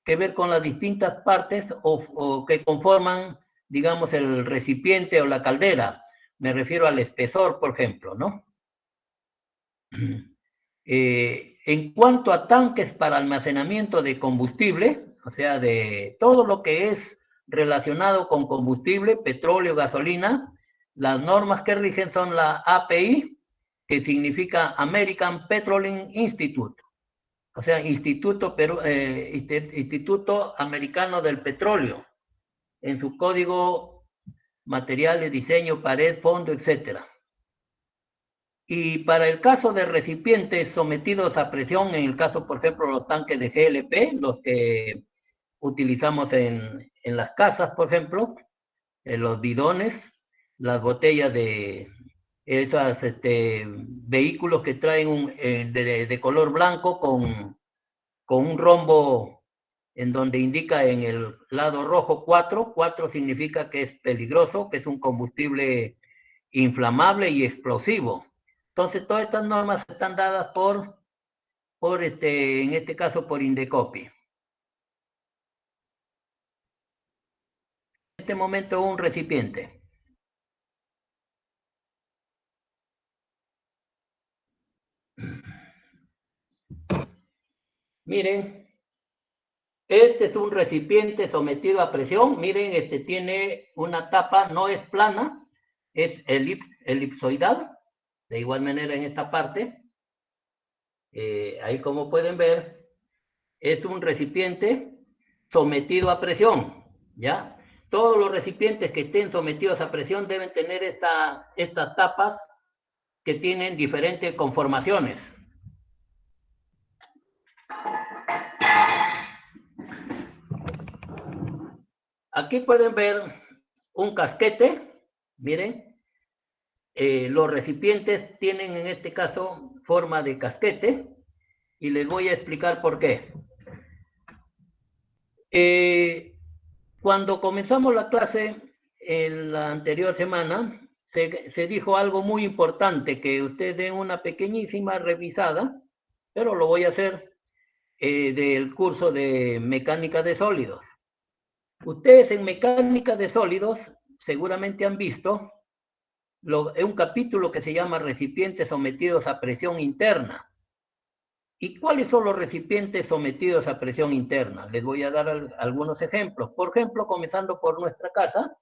que ver con las distintas partes o que conforman, digamos, el recipiente o la caldera. Me refiero al espesor, por ejemplo, ¿no? En cuanto a tanques para almacenamiento de combustible, o sea, de todo lo que es relacionado con combustible, petróleo, gasolina, las normas que rigen son la API, que significa American Petroleum Institute, o sea, Instituto Americano del Petróleo, en su código materiales, diseño, pared, fondo, etcétera. Y para el caso de recipientes sometidos a presión, en el caso, por ejemplo, los tanques de GLP, los que utilizamos en las casas, por ejemplo, los bidones, las botellas de esos vehículos que traen de color blanco con un rombo en donde indica en el lado rojo 4, 4 significa que es peligroso, que es un combustible inflamable y explosivo. Entonces, todas estas normas están dadas en este caso, por Indecopi. En este momento, un recipiente. Miren, este es un recipiente sometido a presión. Miren, tiene una tapa, no es plana, es elipsoidal. De igual manera en esta parte, ahí como pueden ver, es un recipiente sometido a presión, ¿ya? Todos los recipientes que estén sometidos a presión deben tener estas tapas que tienen diferentes conformaciones. Aquí pueden ver un casquete, miren, los recipientes tienen en este caso forma de casquete y les voy a explicar por qué. Cuando comenzamos la clase en la anterior semana, se dijo algo muy importante, que ustedes den una pequeñísima revisada, pero lo voy a hacer del curso de mecánica de sólidos. Ustedes en mecánica de sólidos seguramente han visto un capítulo que se llama recipientes sometidos a presión interna. ¿Y cuáles son los recipientes sometidos a presión interna? Les voy a dar algunos ejemplos. Por ejemplo, comenzando por nuestra casa,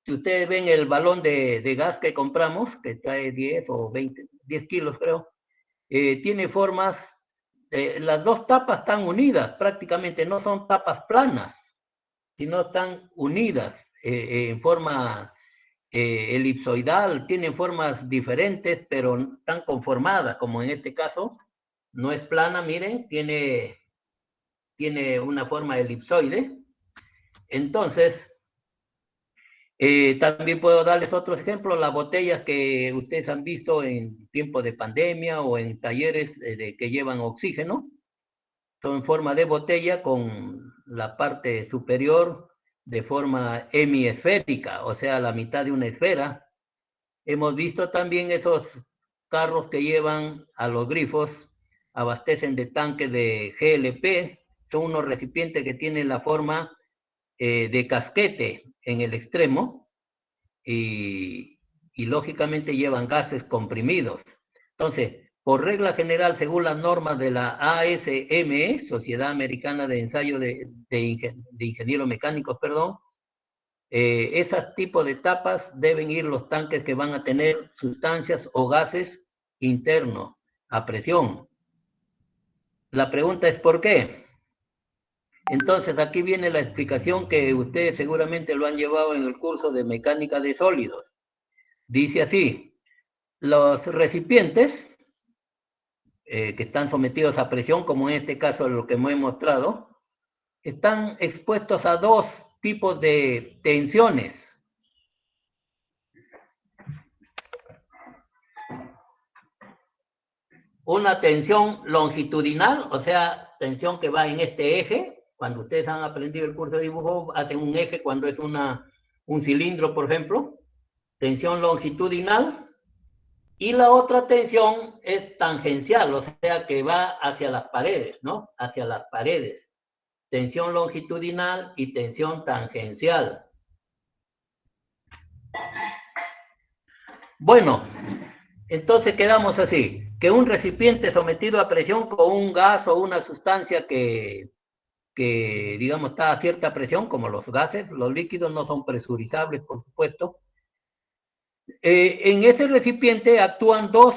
si ustedes ven el balón de gas que compramos, que trae 10 o 20, 10 kilos creo, tiene formas, las dos tapas están unidas, prácticamente no son tapas planas, sino están unidas en forma elipsoidal, tienen formas diferentes, pero están conformadas, como en este caso, no es plana, miren, tiene una forma elipsoide. Entonces, también puedo darles otros ejemplos, las botellas que ustedes han visto en tiempo de pandemia o en talleres que llevan oxígeno, son en forma de botella con la parte superior de forma hemisférica, o sea, la mitad de una esfera. Hemos visto también esos carros que llevan a los grifos, abastecen de tanques de GLP, son unos recipientes que tienen la forma de casquete en el extremo y lógicamente llevan gases comprimidos. Entonces, por regla general, según las normas de la ASME, Sociedad Americana de Ensayo de Ingenieros Mecánicos, perdón, esos tipos de tapas deben ir los tanques que van a tener sustancias o gases internos a presión. La pregunta es ¿por qué? Entonces aquí viene la explicación que ustedes seguramente lo han llevado en el curso de mecánica de sólidos. Dice así, los recipientes que están sometidos a presión, como en este caso lo que hemos mostrado, están expuestos a dos tipos de tensiones. Una tensión longitudinal, o sea, tensión que va en este eje. Cuando ustedes han aprendido el curso de dibujo, hacen un eje cuando es un cilindro, por ejemplo. Tensión longitudinal. Y la otra tensión es tangencial, o sea, que va hacia las paredes, ¿no? Hacia las paredes. tensión longitudinal y tensión tangencial. Bueno, entonces quedamos así, que un recipiente sometido a presión con un gas o una sustancia que digamos está a cierta presión, como los gases, los líquidos no son presurizables, por supuesto. En ese recipiente actúan dos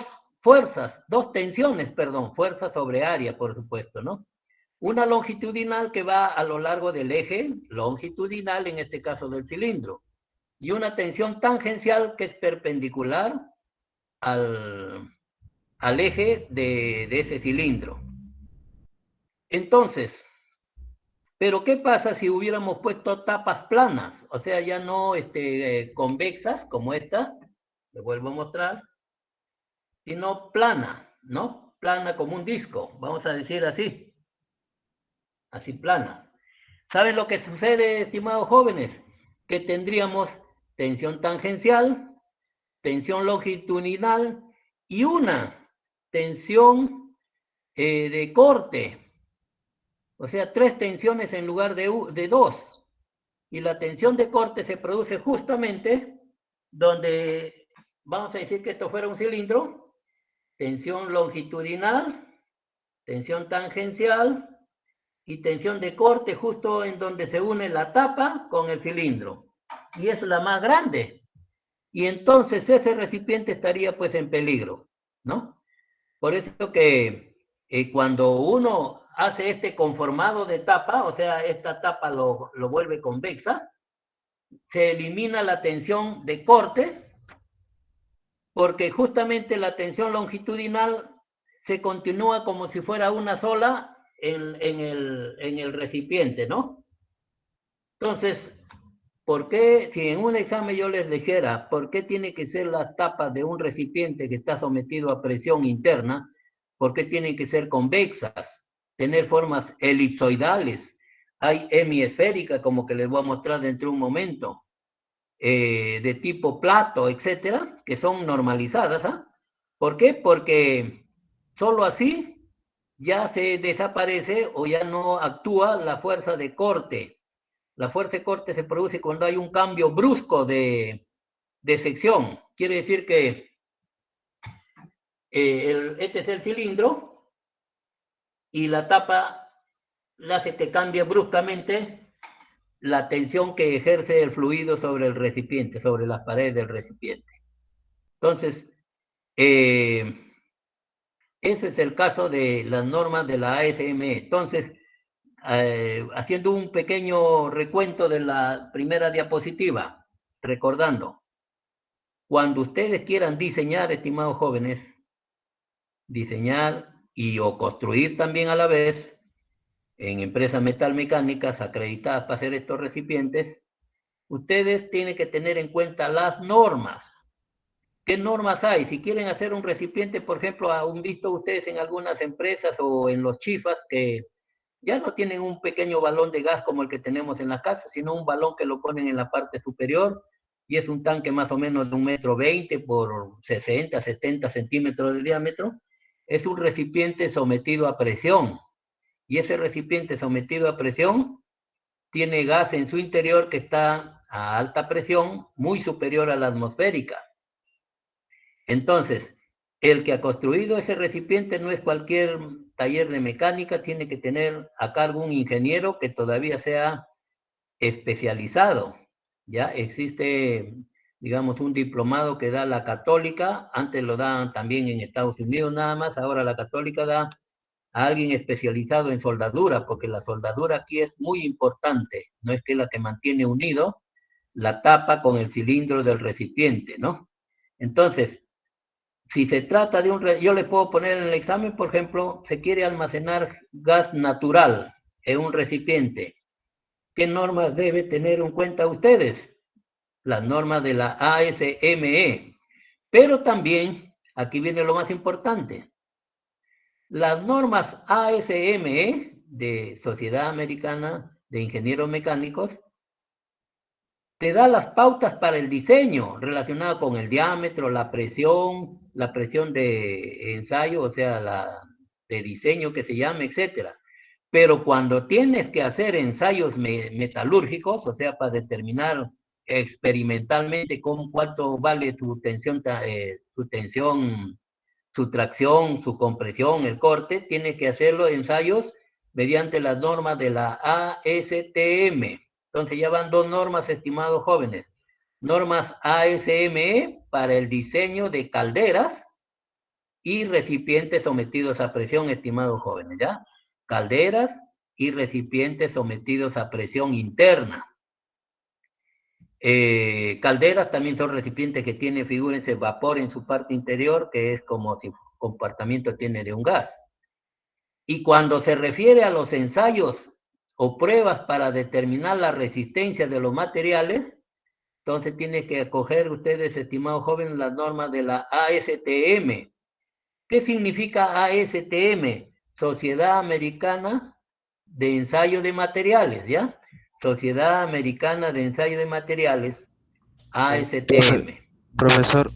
tensiones, fuerza sobre área, por supuesto, ¿no? Una longitudinal que va a lo largo del eje longitudinal, en este caso del cilindro, y una tensión tangencial que es perpendicular al eje de ese cilindro. Entonces, pero ¿qué pasa si hubiéramos puesto tapas planas? O sea, ya no convexas como esta, le vuelvo a mostrar, sino plana, ¿no? Plana como un disco, vamos a decir así, así plana. ¿Saben lo que sucede, estimados jóvenes? Que tendríamos tensión tangencial, tensión longitudinal y una tensión de corte. O sea, 3 tensiones en lugar de 2. Y la tensión de corte se produce justamente donde, vamos a decir que esto fuera un cilindro, tensión longitudinal, tensión tangencial y tensión de corte justo en donde se une la tapa con el cilindro. Y es la más grande. Y entonces ese recipiente estaría pues en peligro, ¿no? Por eso que cuando uno hace este conformado de tapa, o sea, esta tapa lo vuelve convexa, se elimina la tensión de corte, porque justamente la tensión longitudinal se continúa como si fuera una sola en el recipiente, ¿no? Entonces, ¿por qué, si en un examen yo les dijera, ¿por qué tiene que ser las tapas de un recipiente que está sometido a presión interna? ¿Por qué tienen que ser convexas? Tener formas elipsoidales. Hay hemisféricas, como que les voy a mostrar dentro de un momento, de tipo plato, etcétera, que son normalizadas. ¿Ah? ¿Por qué? Porque solo así ya se desaparece o ya no actúa la fuerza de corte. La fuerza de corte se produce cuando hay un cambio brusco de sección. Quiere decir que este es el cilindro y la tapa hace que cambie bruscamente la tensión que ejerce el fluido sobre el recipiente, sobre las paredes del recipiente. Entonces, ese es el caso de las normas de la ASME. Entonces, haciendo un pequeño recuento de la primera diapositiva, recordando, cuando ustedes quieran diseñar, estimados jóvenes, diseñar y o construir también a la vez en empresas metalmecánicas acreditadas para hacer estos recipientes, ustedes tienen que tener en cuenta las normas. ¿Qué normas hay? Si quieren hacer un recipiente, por ejemplo, han visto ustedes en algunas empresas o en los chifas que ya no tienen un pequeño balón de gas como el que tenemos en la casa, sino un balón que lo ponen en la parte superior y es un tanque más o menos de 1,20 m por 60, 70 centímetros de diámetro. Es un recipiente sometido a presión y ese recipiente sometido a presión tiene gas en su interior que está a alta presión, muy superior a la atmosférica. Entonces, el que ha construido ese recipiente no es cualquier taller de mecánica, tiene que tener a cargo un ingeniero que todavía sea especializado. Ya existe, digamos, un diplomado que da la Católica, antes lo daban también en Estados Unidos nada más, ahora la Católica da a alguien especializado en soldadura, porque la soldadura aquí es muy importante, no es que es la que mantiene unido la tapa con el cilindro del recipiente, ¿no? Entonces, si se trata de yo le puedo poner en el examen, por ejemplo, se quiere almacenar gas natural en un recipiente. ¿Qué normas debe tener en cuenta ustedes? Las normas de la ASME. Pero también, aquí viene lo más importante, las normas ASME de Sociedad Americana de Ingenieros Mecánicos te da las pautas para el diseño relacionado con el diámetro, la presión de ensayo, o sea, de diseño que se llama, etcétera. Pero cuando tienes que hacer ensayos metalúrgicos, o sea, para determinar experimentalmente cuánto vale su tensión, su tracción, su compresión, el corte, tiene que hacerlo ensayos mediante las normas de la ASTM. Entonces ya van dos normas, estimados jóvenes. Normas ASME para el diseño de calderas y recipientes sometidos a presión, estimados jóvenes, ¿ya? Calderas y recipientes sometidos a presión interna. Calderas también son recipientes que tienen, figúrense, vapor en su parte interior, que es como si comportamiento tiene de un gas. Y cuando se refiere a los ensayos o pruebas para determinar la resistencia de los materiales, entonces tiene que acoger ustedes, estimados jóvenes, las normas de la ASTM. ¿Qué significa ASTM? Sociedad Americana de Ensayo de Materiales, ¿ya? Sociedad Americana de Ensayo de Materiales, ASTM. Profesor,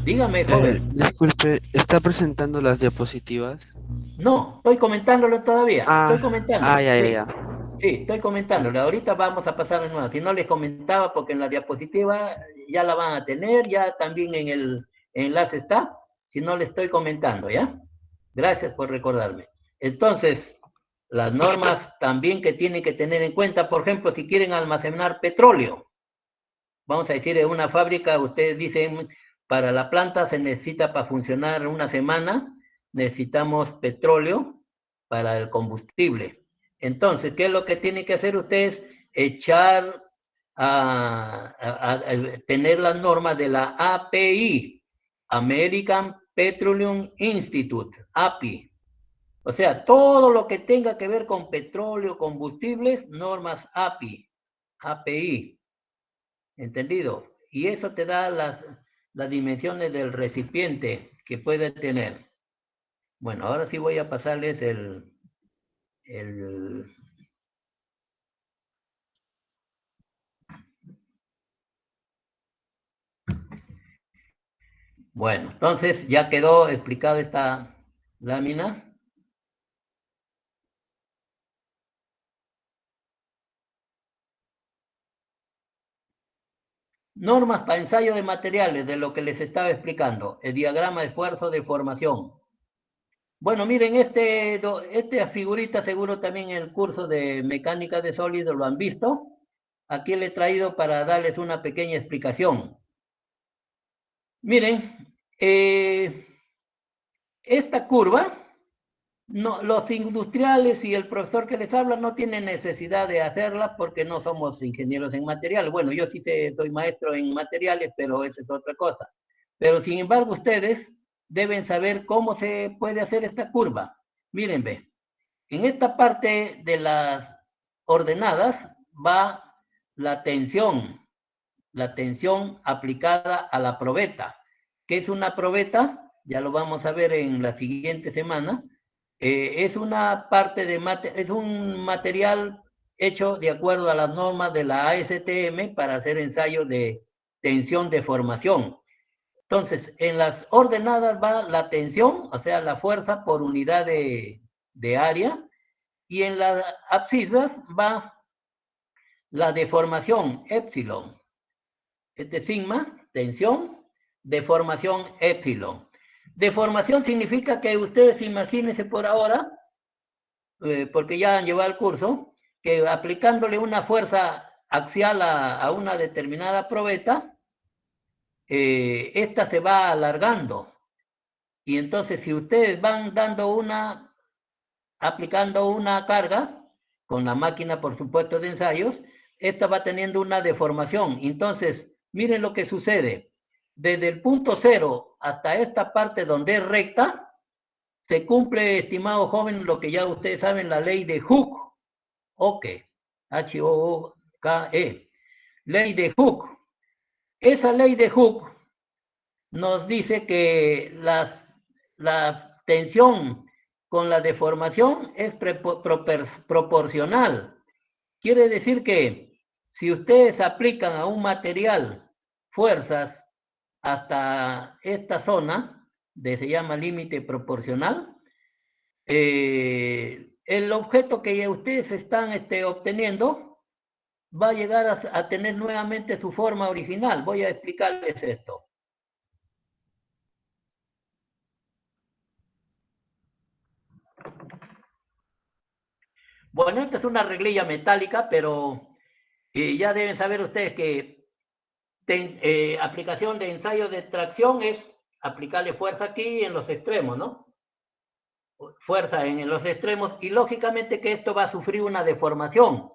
Dígame, joven. disculpe, ¿está presentando las diapositivas? No, estoy comentándolo todavía. Estoy comentándolo. Ya, ya, Sí, ya. sí, estoy comentándolo. Ahorita vamos a pasar de nuevo. Si no les comentaba, porque en la diapositiva ya la van a tener, ya también en el enlace está. Si no le estoy comentando, ¿ya? Gracias por recordarme. Entonces, las normas también que tienen que tener en cuenta, por ejemplo, si quieren almacenar petróleo, vamos a decir, en una fábrica, ustedes dicen, para la planta se necesita para funcionar una semana, necesitamos petróleo para el combustible. Entonces, ¿qué es lo que tienen que hacer ustedes? Echar a tener las normas de la API, American Petroleum Institute, API. O sea, todo lo que tenga que ver con petróleo, combustibles, normas API, API. ¿Entendido? Y eso te da las dimensiones del recipiente que puede tener. Bueno, ahora sí voy a pasarles el... Bueno, entonces ya quedó explicada esta lámina. Normas para ensayo de materiales, de lo que les estaba explicando. El diagrama de esfuerzo de formación. Bueno, miren, esta figurita seguro también en el curso de mecánica de sólidos lo han visto. Aquí le he traído para darles una pequeña explicación. Miren, esta curva, no, los industriales y el profesor que les habla no tienen necesidad de hacerla porque no somos ingenieros en materiales. Bueno, yo sí soy maestro en materiales, pero eso es otra cosa. Pero sin embargo, ustedes deben saber cómo se puede hacer esta curva. Miren, ve, en esta parte de las ordenadas va la tensión aplicada a la probeta. ¿Qué es una probeta? Ya lo vamos a ver en la siguiente semana. Es una parte es un material hecho de acuerdo a las normas de la ASTM para hacer ensayos de tensión de formación. Entonces, en las ordenadas va la tensión, o sea, la fuerza por unidad de área, y en las abscisas va la deformación, épsilon. Este sigma, tensión, deformación, épsilon. Deformación significa que ustedes imagínense por ahora, porque ya han llevado el curso, que aplicándole una fuerza axial a una determinada probeta, esta se va alargando. Y entonces si ustedes van aplicando una carga, con la máquina por supuesto de ensayos, esta va teniendo una deformación. Entonces, miren lo que sucede. Desde el punto cero hasta esta parte donde es recta, se cumple, estimado joven, lo que ya ustedes saben, la ley de Hooke. H-O-O-K-E. Ley de Hooke. Esa ley de Hooke nos dice que la tensión con la deformación es proporcional. Quiere decir que si ustedes aplican a un material fuerzas hasta esta zona, se llama límite proporcional, el objeto que ustedes están obteniendo va a llegar a tener nuevamente su forma original. Voy a explicarles esto. Bueno, esta es una reglilla metálica, pero ya deben saber ustedes que aplicación de ensayo de tracción es aplicarle fuerza aquí en los extremos, ¿no? Fuerza en los extremos, y lógicamente que esto va a sufrir una deformación,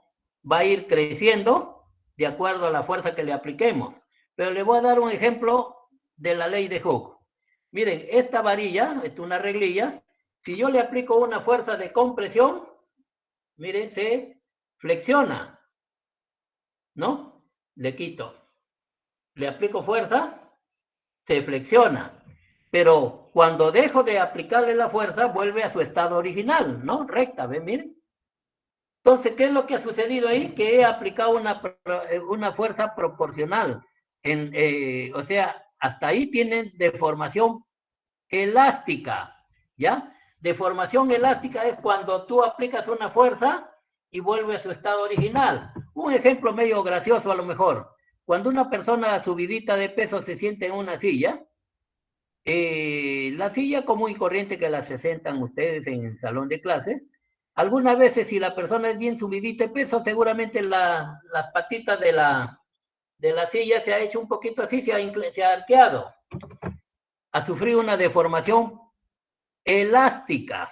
va a ir creciendo de acuerdo a la fuerza que le apliquemos. Pero le voy a dar un ejemplo de la ley de Hooke. Miren, esta varilla, es una reglilla, si yo le aplico una fuerza de compresión, miren, se flexiona, ¿no? Le quito, le aplico fuerza, se flexiona. Pero cuando dejo de aplicarle la fuerza, vuelve a su estado original, ¿no? Recta, ¿ven? Miren. Entonces, ¿qué es lo que ha sucedido ahí? Que he aplicado una fuerza proporcional. O sea, hasta ahí tienen deformación elástica, ¿ya? Deformación elástica es cuando tú aplicas una fuerza y vuelve a su estado original. Un ejemplo medio gracioso a lo mejor. Cuando una persona subidita de peso se siente en una silla, la silla común y corriente que la se sentan ustedes en el salón de clase, algunas veces si la persona es bien subidita de peso, seguramente las patitas de la silla se ha hecho un poquito así, se ha arqueado, ha sufrido una deformación elástica,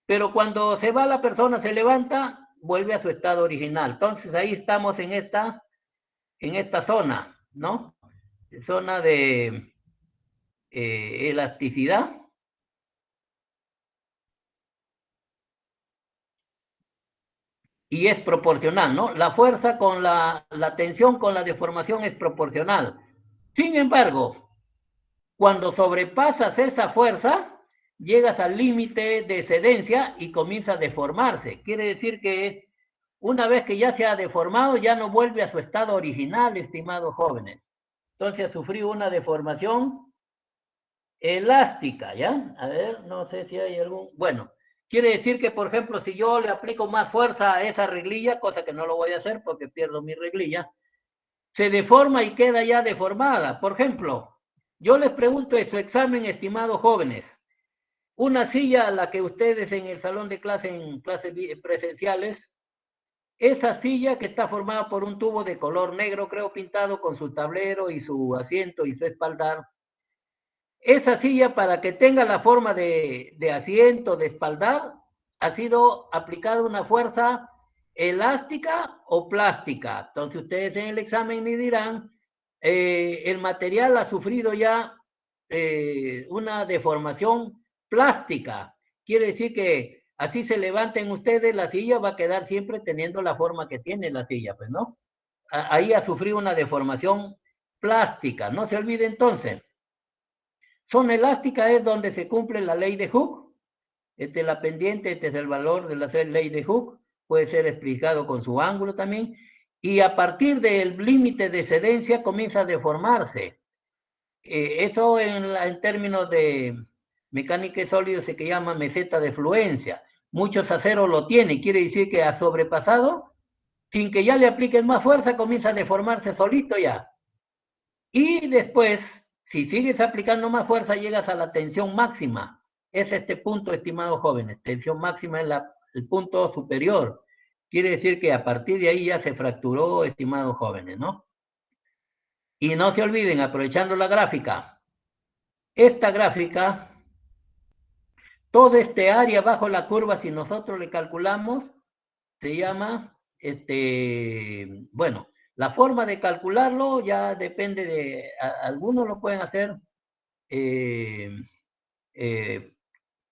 pero cuando se va la persona, se levanta, vuelve a su estado original. Entonces ahí estamos en esta zona, ¿no? Zona de elasticidad. Y es proporcional, ¿no? La fuerza con la tensión con la deformación es proporcional. Sin embargo, cuando sobrepasas esa fuerza, llegas al límite de cedencia y comienza a deformarse. Quiere decir que una vez que ya se ha deformado, ya no vuelve a su estado original, estimados jóvenes. Entonces ha sufrido una deformación elástica, ¿ya? A ver, no sé si hay algún... Bueno, quiere decir que, por ejemplo, si yo le aplico más fuerza a esa reglilla, cosa que no lo voy a hacer porque pierdo mi reglilla, se deforma y queda ya deformada. Por ejemplo, yo les pregunto en su examen, estimados jóvenes, una silla a la que ustedes en el salón de clase, en clases presenciales, esa silla que está formada por un tubo de color negro, creo pintado, con su tablero y su asiento y su espaldar, esa silla, para que tenga la forma de asiento, de espaldar, ha sido aplicada una fuerza elástica o plástica. Entonces ustedes en el examen me dirán, el material ha sufrido ya una deformación plástica. Quiere decir que así se levanten ustedes, la silla va a quedar siempre teniendo la forma que tiene la silla, pues, ¿no? Ahí ha sufrido una deformación plástica. No se olvide entonces. Zona elástica es donde se cumple la ley de Hooke. La pendiente, este es el valor de la ley de Hooke. Puede ser explicado con su ángulo también. Y a partir del límite de cedencia comienza a deformarse. Eso en términos de mecánica de sólidos se llama meseta de fluencia. Muchos aceros lo tienen, quiere decir que ha sobrepasado, sin que ya le apliquen más fuerza, comienza a deformarse solito ya. Y después, si sigues aplicando más fuerza, llegas a la tensión máxima. Es este punto, estimados jóvenes. Tensión máxima es el punto superior. Quiere decir que a partir de ahí ya se fracturó, estimados jóvenes, ¿no? Y no se olviden, aprovechando la gráfica, esta gráfica, todo este área bajo la curva, si nosotros le calculamos, se llama, bueno, la forma de calcularlo ya depende de, algunos lo pueden hacer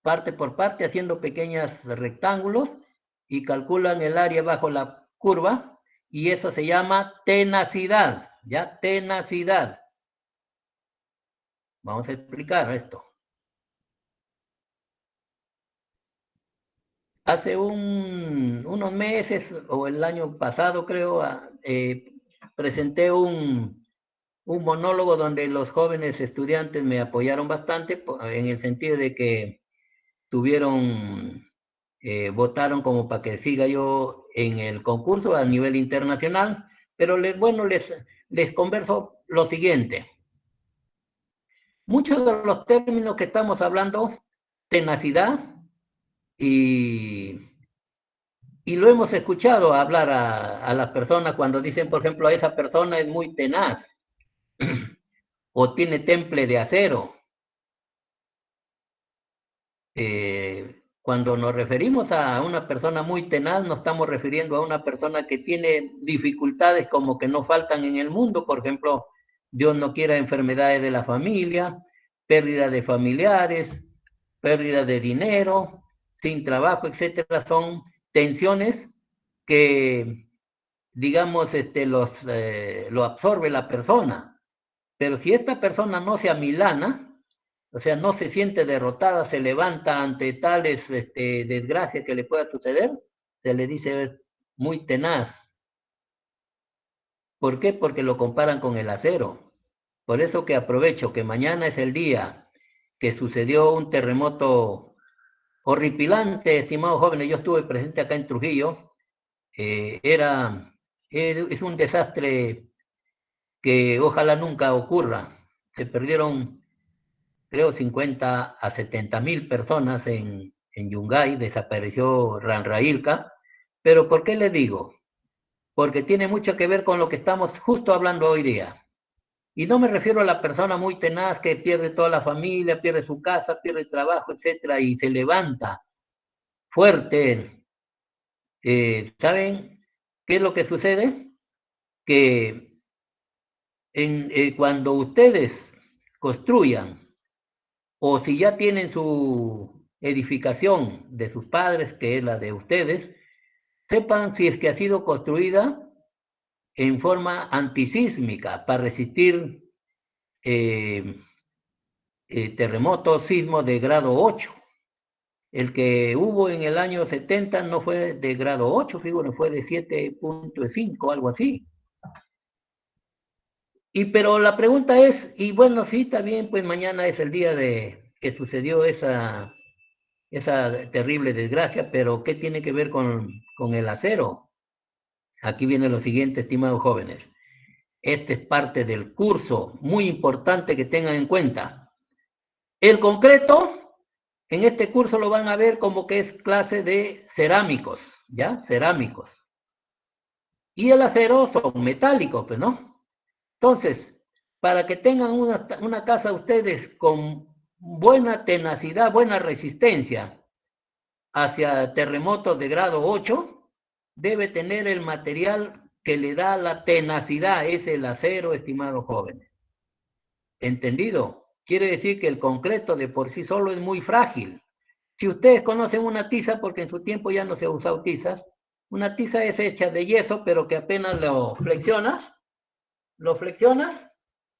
parte por parte, haciendo pequeños rectángulos y calculan el área bajo la curva, y eso se llama tenacidad, ¿ya? Tenacidad. Vamos a explicar esto. Hace unos meses, o el año pasado creo, presenté un monólogo donde los jóvenes estudiantes me apoyaron bastante, en el sentido de que tuvieron votaron como para que siga yo en el concurso a nivel internacional, pero les converso lo siguiente. Muchos de los términos que estamos hablando, tenacidad, y lo hemos escuchado hablar a las personas cuando dicen, por ejemplo, a esa persona es muy tenaz, o tiene temple de acero. Cuando nos referimos a una persona muy tenaz, nos estamos refiriendo a una persona que tiene dificultades como que no faltan en el mundo. Por ejemplo, Dios no quiera, enfermedades de la familia, pérdida de familiares, pérdida de dinero, sin trabajo, etcétera. Son tensiones que, digamos, lo absorbe la persona. Pero si esta persona no se amilana, o sea, no se siente derrotada, se levanta ante tales desgracias que le pueda suceder, se le dice muy tenaz. ¿Por qué? Porque lo comparan con el acero. Por eso que aprovecho que mañana es el día que sucedió un terremoto horripilante, estimados jóvenes. Yo estuve presente acá en Trujillo. Es un desastre que ojalá nunca ocurra. Se perdieron, creo, 50 a 70.000 personas en Yungay, desapareció Ranrailca. Pero ¿por qué les digo? Porque tiene mucho que ver con lo que estamos justo hablando hoy día. Y no me refiero a la persona muy tenaz que pierde toda la familia, pierde su casa, pierde el trabajo, etcétera, y se levanta fuerte. ¿Saben qué es lo que sucede? Que cuando ustedes construyan, o si ya tienen su edificación de sus padres, que es la de ustedes, sepan si es que ha sido construida en forma antisísmica para resistir eh, terremotos, sismos de grado 8. El que hubo en el año 70 no fue de grado 8, fíjate, fue de 7.5, algo así. Pero la pregunta es, y bueno, sí, está bien, pues mañana es el día de que sucedió esa terrible desgracia, pero ¿qué tiene que ver con el acero? Aquí viene lo siguiente, estimados jóvenes. Este es parte del curso, muy importante que tengan en cuenta. El concreto, en este curso lo van a ver como que es clase de cerámicos, ¿ya? Cerámicos. Y el acero son metálicos, pues, ¿no? Entonces, para que tengan una casa ustedes con buena tenacidad, buena resistencia hacia terremotos de grado 8, debe tener el material que le da la tenacidad, es el acero, estimados jóvenes. ¿Entendido? Quiere decir que el concreto de por sí solo es muy frágil. Si ustedes conocen una tiza, porque en su tiempo ya no se ha usado tizas, una tiza es hecha de yeso, pero que apenas lo flexionas,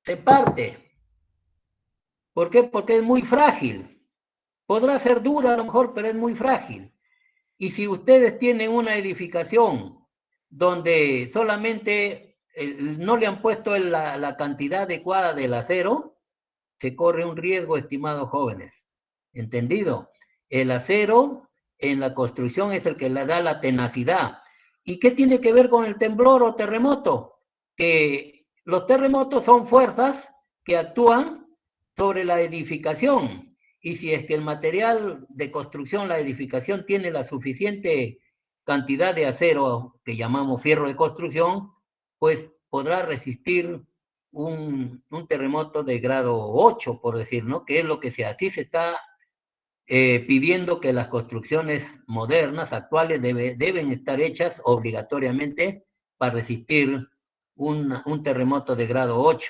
se parte. ¿Por qué? Porque es muy frágil. Podrá ser dura a lo mejor, pero es muy frágil. Y si ustedes tienen una edificación donde solamente no le han puesto la cantidad adecuada del acero, se corre un riesgo, estimados jóvenes. ¿Entendido? El acero en la construcción es el que le da la tenacidad. ¿Y qué tiene que ver con el temblor o terremoto? Que los terremotos son fuerzas que actúan sobre la edificación. Y si es que el material de construcción, la edificación, tiene la suficiente cantidad de acero que llamamos fierro de construcción, pues podrá resistir un terremoto de grado 8, por decir, ¿no? Que es lo que así se está pidiendo que las construcciones modernas, actuales, deben estar hechas obligatoriamente para resistir un terremoto de grado 8.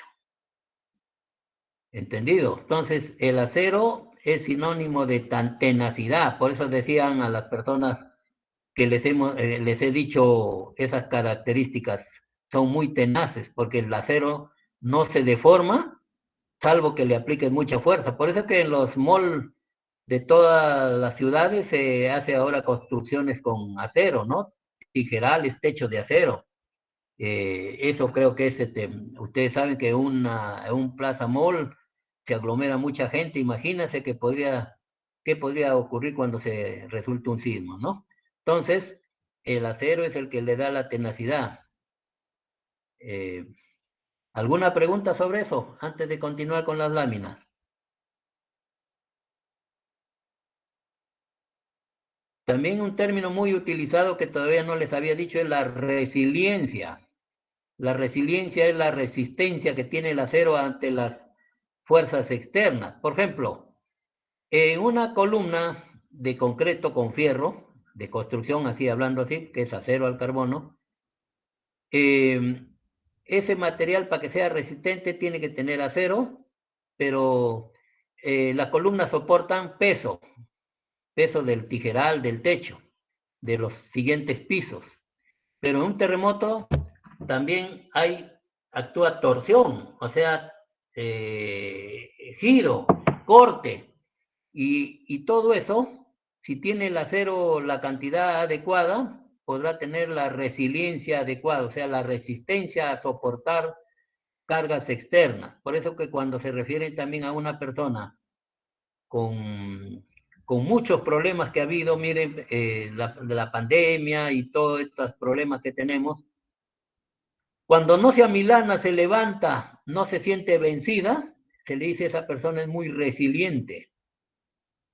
¿Entendido? Entonces, el acero es sinónimo de tenacidad. Por eso decían a las personas que les he dicho esas características, son muy tenaces, porque el acero no se deforma, salvo que le apliquen mucha fuerza. Por eso es que en los malls de todas las ciudades se hace ahora construcciones con acero, ¿no? Tijerales, techos de acero. Eso creo que es, ustedes saben que un Plaza Mall se aglomera mucha gente, imagínense que podría qué podría ocurrir cuando se resulta un sismo, ¿no? Entonces, el acero es el que le da la tenacidad. ¿Alguna pregunta sobre eso antes de continuar con las láminas? También un término muy utilizado que todavía no les había dicho es la resiliencia. La resiliencia es la resistencia que tiene el acero ante las fuerzas externas. Por ejemplo, en una columna de concreto con fierro, de construcción, así hablando así, que es acero al carbono, ese material para que sea resistente tiene que tener acero, pero las columnas soportan peso del tijeral, del techo, de los siguientes pisos. Pero en un terremoto también actúa torsión, o sea, giro, corte, y todo eso, si tiene el acero la cantidad adecuada, podrá tener la resiliencia adecuada, o sea, la resistencia a soportar cargas externas. Por eso que cuando se refieren también a una persona con muchos problemas que ha habido, miren, la pandemia y todos estos problemas que tenemos, cuando no se amilana, se levanta, no se siente vencida, se le dice esa persona es muy resiliente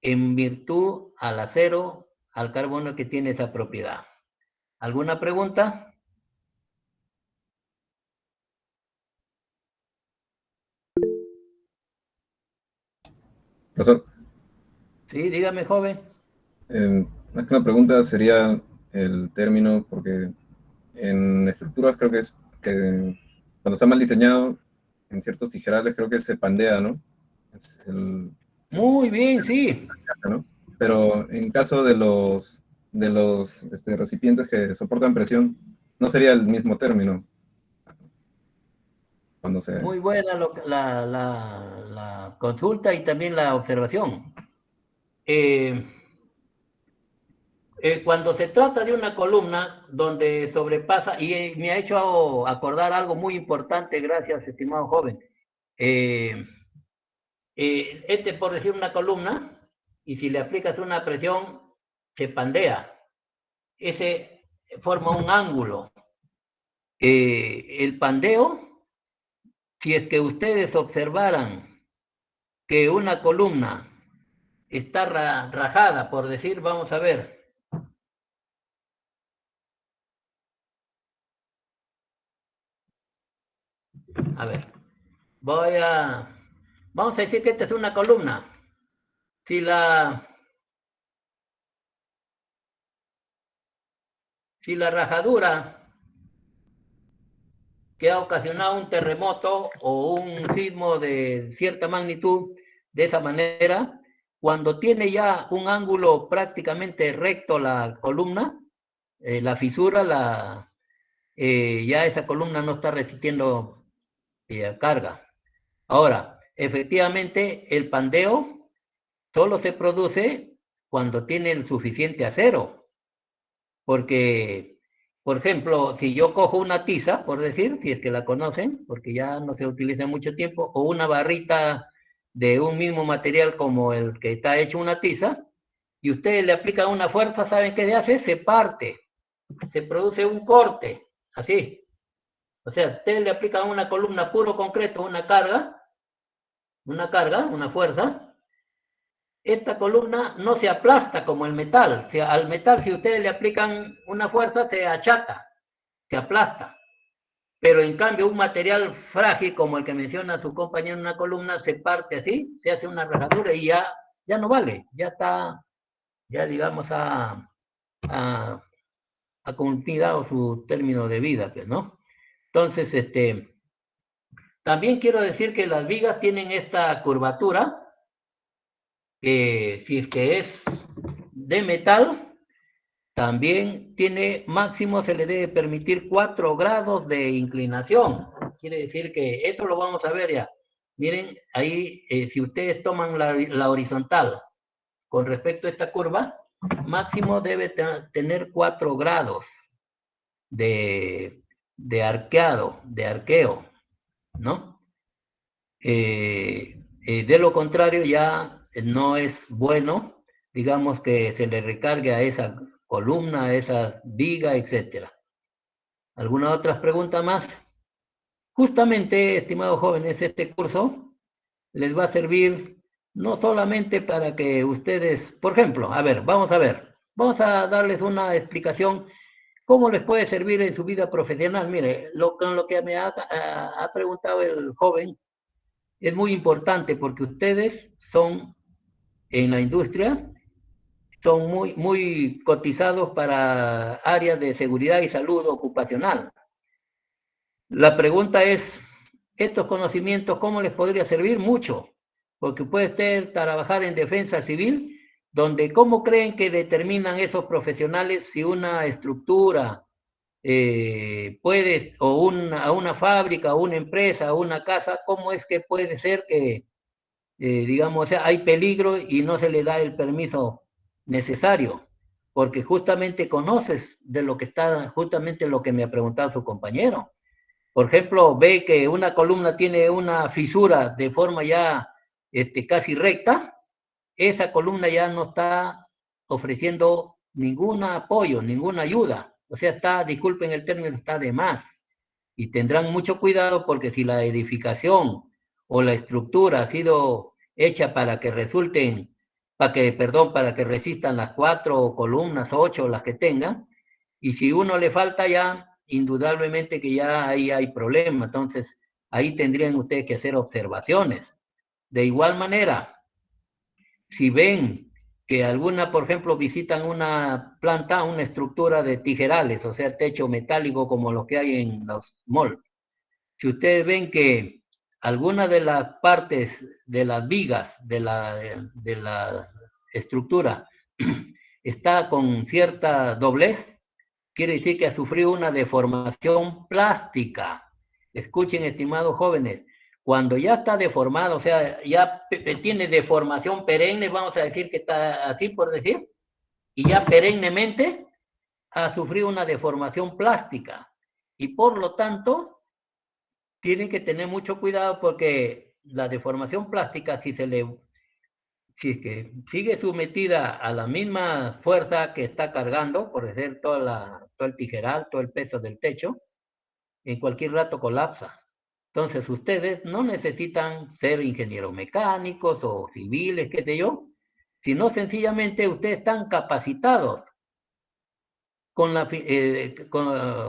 en virtud al acero, al carbono que tiene esa propiedad. ¿Alguna pregunta? Profesor, Sí, dígame, joven. más que una pregunta sería el término, porque en estructuras creo que es que cuando está mal diseñado, en ciertos tijerales creo que se pandea, ¿no? Es Muy bien, sí. ¿no? Pero en caso de los recipientes que soportan presión, no sería el mismo término cuando se... Muy buena la consulta y también la observación. Eh, cuando se trata de una columna donde sobrepasa, y me ha hecho acordar algo muy importante, gracias, estimado joven. Eh, por decir una columna, y si le aplicas una presión, se pandea. Ese forma un ángulo. El pandeo, si es que ustedes observaran que una columna está rajada, por decir, vamos a ver, a ver, vamos a decir que esta es una columna. Si la, si la rajadura que ha ocasionado un terremoto o un sismo de cierta magnitud, de esa manera, cuando tiene ya un ángulo prácticamente recto la columna, la fisura, ya esa columna no está resistiendo carga. Ahora, efectivamente, el pandeo solo se produce cuando tiene el suficiente acero, porque, por ejemplo, si yo cojo una tiza, por decir, si es que la conocen, porque ya no se utiliza mucho tiempo, o una barrita de un mismo material como el que está hecho una tiza, y usted le aplica una fuerza, ¿saben qué se hace? Se parte, se produce un corte, así. O sea, usted le aplica a una columna puro concreto una fuerza, esta columna no se aplasta como el metal. O sea, al metal, si ustedes le aplican una fuerza, se achata, se aplasta. Pero en cambio, un material frágil como el que menciona su compañero en una columna, se parte así, se hace una rajadura y ya no vale, ya está, ya digamos, ha culminado su término de vida, pues, ¿no? Entonces, también quiero decir que las vigas tienen esta curvatura, que si es que es de metal, también tiene máximo, se le debe permitir 4 grados de inclinación. Quiere decir que eso lo vamos a ver ya. Miren, ahí, si ustedes toman la horizontal con respecto a esta curva, máximo debe tener 4 grados de, de arqueo, ¿no? De lo contrario ya no es bueno digamos, que se le recargue a esa columna, a esa viga, etcétera. ¿Alguna otra pregunta más? Justamente, estimados jóvenes, este curso les va a servir no solamente para que ustedes, por ejemplo, a ver, vamos vamos a darles una explicación cómo les puede servir en su vida profesional. Mire, con lo que me ha preguntado el joven es muy importante porque ustedes son en la industria, son muy cotizados para áreas de seguridad y salud ocupacional. La pregunta es, ¿estos conocimientos cómo les podría servir? Mucho, porque puede usted trabajar en defensa civil, donde ¿cómo creen que determinan esos profesionales si una estructura puede, o a una fábrica, o una empresa, o una casa, cómo es que puede ser que, digamos, o sea, hay peligro y no se le da el permiso necesario? Porque justamente conoces de lo que está, justamente lo que me ha preguntado su compañero. Por ejemplo, ve que una columna tiene una fisura de forma ya casi recta, esa columna ya no está ofreciendo ningún apoyo, ninguna ayuda. O sea, está, disculpen el término, está de más. Y tendrán mucho cuidado porque si la edificación o la estructura ha sido hecha para que resulten, para que resistan las 4 columnas, 8, las que tengan, y si uno le falta ya, indudablemente que ya ahí hay problema. Entonces, ahí tendrían ustedes que hacer observaciones. De igual manera, si ven que alguna, por ejemplo, visitan una planta, una estructura de tijerales, o sea, techo metálico como los que hay en los malls, si ustedes ven que alguna de las partes de las vigas de la estructura está con cierta doblez, quiere decir que ha sufrido una deformación plástica. Escuchen, estimados jóvenes, cuando ya está deformado, o sea, ya tiene deformación perenne, vamos a decir que está así por decir, y ya perennemente ha sufrido una deformación plástica. Y por lo tanto, tienen que tener mucho cuidado porque la deformación plástica, si es que sigue sometida a la misma fuerza que está cargando, por decir todo el tijeral, todo el peso del techo, en cualquier rato colapsa. Entonces ustedes no necesitan ser ingenieros mecánicos o civiles, qué sé yo, sino sencillamente ustedes están capacitados con,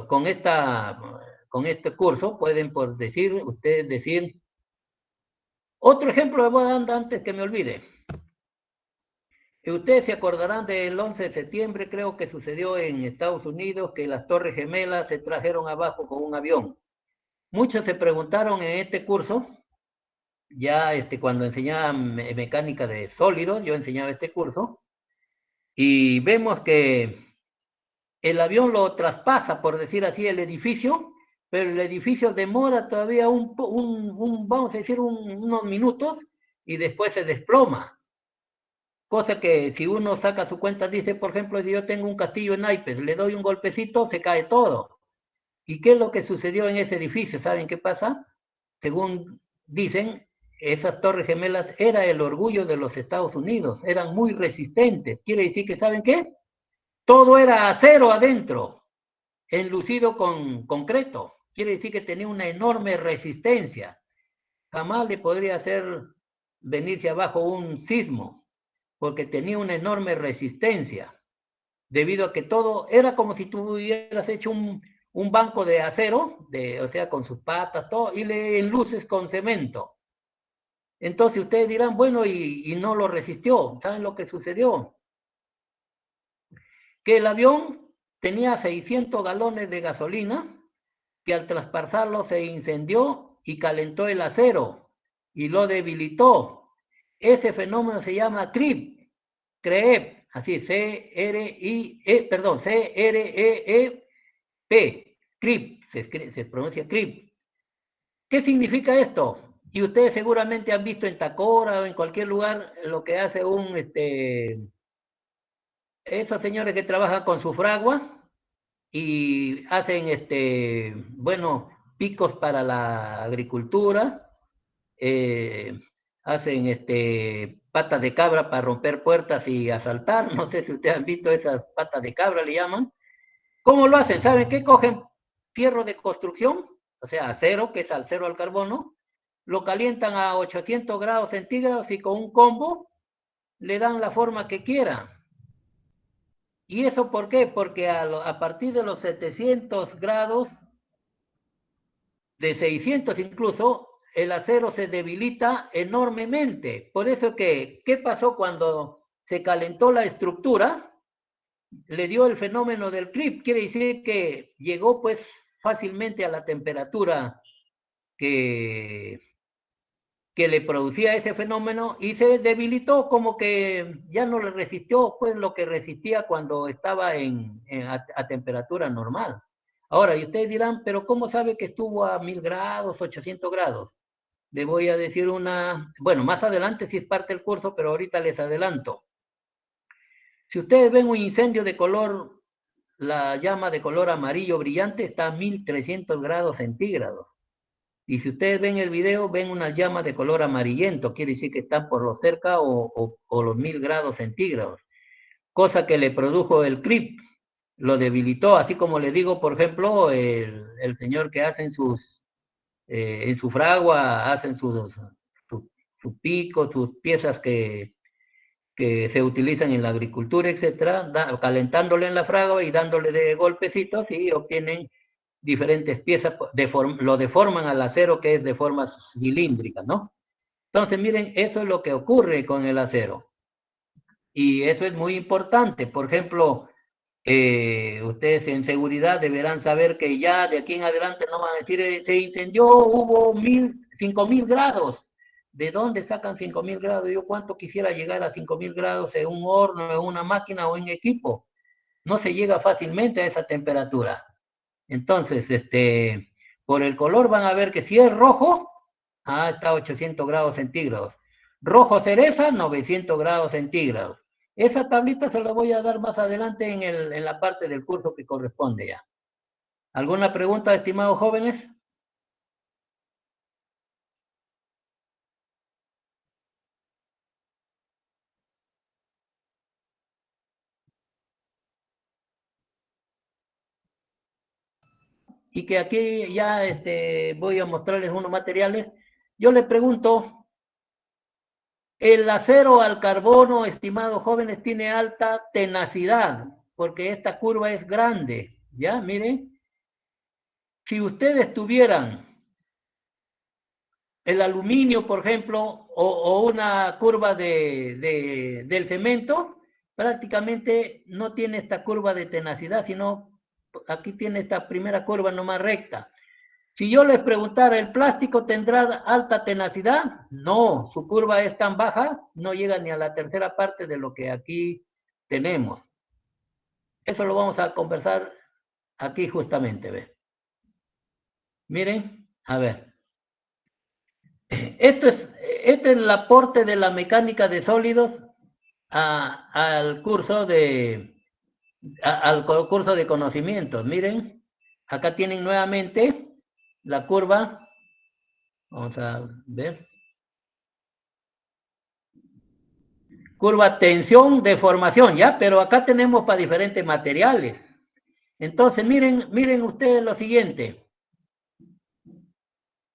con este curso, pueden por decir, ustedes decir, otro ejemplo les voy a dar antes que me olvide. Ustedes se acordarán del 11 de septiembre, creo que sucedió en Estados Unidos, que las Torres Gemelas se trajeron abajo con un avión. Muchos se preguntaron en este curso, ya cuando enseñaba mecánica de sólidos, yo enseñaba este curso, y vemos que el avión lo traspasa, por decir así, el edificio, pero el edificio demora todavía vamos a decir, unos minutos, y después se desploma. Cosa que si uno saca su cuenta, dice, por ejemplo, si yo tengo un castillo en naipes, le doy un golpecito, se cae todo. ¿Y qué es lo que sucedió en ese edificio? ¿Saben qué pasa? Según dicen, esas torres gemelas era el orgullo de los Estados Unidos, eran muy resistentes. Quiere decir que, ¿saben qué? Todo era acero adentro, enlucido con concreto. Quiere decir que tenía una enorme resistencia. Jamás le podría hacer venirse abajo un sismo, porque tenía una enorme resistencia, debido a que todo era como si tú hubieras hecho un banco de acero, o sea, con sus patas, todo, y le enluces con cemento. Entonces ustedes dirán, bueno, y no lo resistió. ¿Saben lo que sucedió? Que el avión tenía 600 galones de gasolina, que al traspasarlo se incendió y calentó el acero y lo debilitó. Ese fenómeno se llama CREEP, así, C-R-E-E-P, CREEP, se pronuncia CREEP. ¿Qué significa esto? Y ustedes seguramente han visto en Tacora o en cualquier lugar lo que hace esos señores que trabajan con su fragua y hacen, bueno, picos para la agricultura, hacen, patas de cabra para romper puertas y asaltar. No sé si ustedes han visto esas patas de cabra, le llaman. ¿Cómo lo hacen? ¿Saben qué? Cogen fierro de construcción, o sea, acero, que es acero al carbono, lo calientan a 800 grados centígrados y con un combo le dan la forma que quieran. ¿Y eso por qué? Porque a partir de los 700 grados, de 600 incluso, el acero se debilita enormemente. Por eso que, ¿qué pasó cuando se calentó la estructura? Le dio el fenómeno del creep, quiere decir que llegó pues fácilmente a la temperatura que le producía ese fenómeno y se debilitó, como que ya no le resistió pues lo que resistía cuando estaba a temperatura normal. Ahora, y ustedes dirán, pero ¿cómo sabe que estuvo a 1000 grados, 800 grados? Le voy a decir bueno, más adelante si es parte del curso, pero ahorita les adelanto. Si ustedes ven un incendio de color, la llama de color amarillo brillante está a 1300 grados centígrados. Y si ustedes ven el video, ven unas llamas de color amarillento, quiere decir que están por lo cerca o los 1000 grados centígrados. Cosa que le produjo el creep, lo debilitó, así como le digo, por ejemplo, el señor que hace en su fragua, hacen su pico, sus piezas que se utilizan en la agricultura, etcétera, calentándole en la fragua y dándole de golpecitos y obtienen diferentes piezas, lo deforman al acero, que es de forma cilíndrica, ¿no? Entonces, miren, eso es lo que ocurre con el acero. Y eso es muy importante. Por ejemplo, ustedes en seguridad deberán saber que ya de aquí en adelante no van a decir, se incendió, hubo 5000 grados. ¿De dónde sacan 5000 grados? Yo cuánto quisiera llegar a 5000 grados en un horno, en una máquina o en equipo. No se llega fácilmente a esa temperatura. Entonces, por el color van a ver que si es rojo, está a 800 grados centígrados. Rojo cereza, 900 grados centígrados. Esa tablita se la voy a dar más adelante en la parte del curso que corresponde ya. ¿Alguna pregunta, estimados jóvenes? Y que aquí ya voy a mostrarles unos materiales. Yo les pregunto, el acero al carbono, estimados jóvenes, tiene alta tenacidad, porque esta curva es grande, ¿ya? Miren, si ustedes tuvieran el aluminio, por ejemplo, o una curva del cemento, prácticamente no tiene esta curva de tenacidad, sino aquí tiene esta primera curva nomás recta. Si yo les preguntara, ¿el plástico tendrá alta tenacidad? No, su curva es tan baja, no llega ni a la tercera parte de lo que aquí tenemos. Eso lo vamos a conversar aquí justamente, ¿ves? Miren, a ver. Este es el aporte de la mecánica de sólidos al curso de conocimientos. Miren, acá tienen nuevamente la curva. Vamos a ver. Curva tensión, deformación, ¿ya? Pero acá tenemos para diferentes materiales. Entonces, miren ustedes lo siguiente.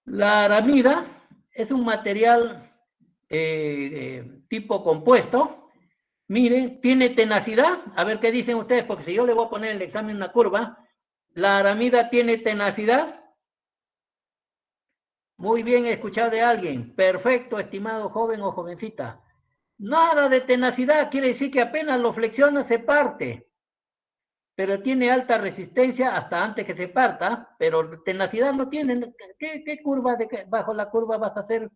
La aramida es un material tipo compuesto. Miren, tiene tenacidad. A ver qué dicen ustedes, porque si yo le voy a poner en el examen una curva, ¿la aramida tiene tenacidad? Muy bien escuchado de alguien. Perfecto, estimado joven o jovencita. Nada de tenacidad, quiere decir que apenas lo flexiona se parte. Pero tiene alta resistencia hasta antes que se parta, pero tenacidad no tiene. ¿Qué curva bajo la curva vas a hacer?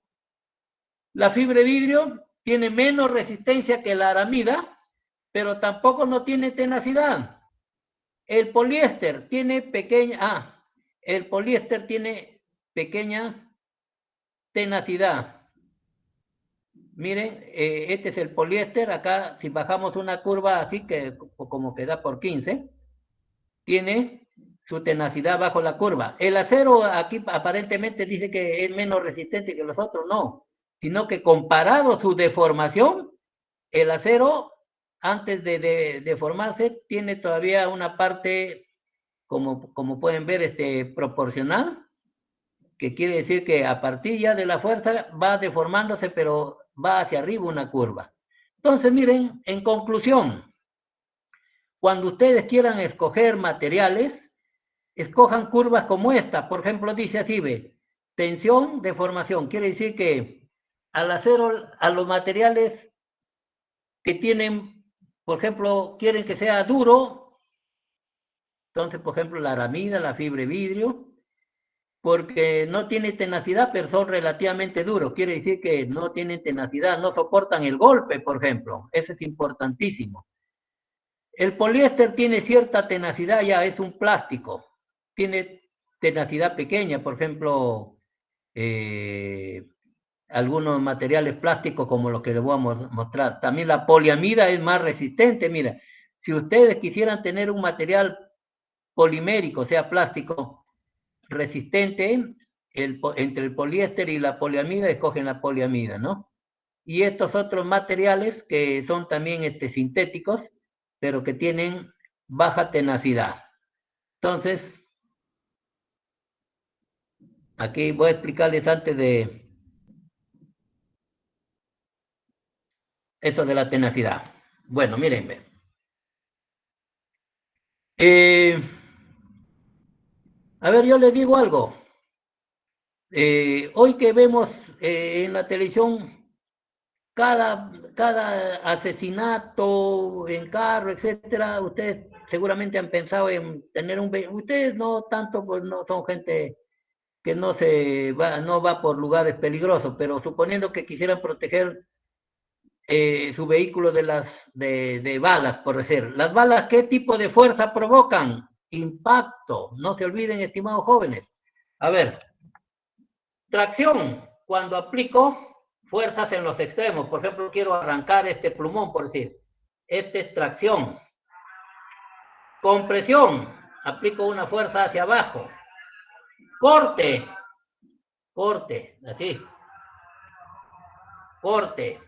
La fibra de vidrio tiene menos resistencia que la aramida, pero tampoco no tiene tenacidad. El poliéster tiene pequeña tenacidad. Miren, este es el poliéster. Acá, si bajamos una curva así, que como que da por 15, tiene su tenacidad bajo la curva. El acero aquí aparentemente dice que es menos resistente que los otros. No. sino que comparado su deformación, el acero, antes de formarse, tiene todavía una parte, como pueden ver, proporcional, que quiere decir que a partir ya de la fuerza va deformándose, pero va hacia arriba una curva. Entonces, miren, en conclusión, cuando ustedes quieran escoger materiales, escojan curvas como esta. Por ejemplo, dice así, ve, tensión, deformación. Quiere decir que al acero, a los materiales que tienen, por ejemplo, quieren que sea duro, entonces, por ejemplo, la aramida, la fibra de vidrio, porque no tiene tenacidad, pero son relativamente duros. Quiere decir que no tienen tenacidad, no soportan el golpe, por ejemplo. Eso es importantísimo. El poliéster tiene cierta tenacidad, ya es un plástico. Tiene tenacidad pequeña, por ejemplo, algunos materiales plásticos como los que les voy a mostrar. También la poliamida es más resistente. Mira, si ustedes quisieran tener un material polimérico, o sea, plástico, resistente, entre el poliéster y la poliamida, escogen la poliamida, ¿no? Y estos otros materiales que son también sintéticos, pero que tienen baja tenacidad. Entonces, aquí voy a explicarles antes de eso de la tenacidad. Bueno, mírenme. A ver, yo les digo algo. Hoy que vemos en la televisión cada asesinato en carro, etcétera, ustedes seguramente han pensado en tener un vehículo. Ustedes no tanto, pues no son gente que no va por lugares peligrosos, pero suponiendo que quisieran proteger su vehículo de balas, por decir. Las balas, ¿qué tipo de fuerza provocan? Impacto. No se olviden, estimados jóvenes. A ver, tracción. Cuando aplico fuerzas en los extremos, por ejemplo, quiero arrancar este plumón, por decir. Esta es tracción. Compresión. Aplico una fuerza hacia abajo. Corte. Corte, así. Corte,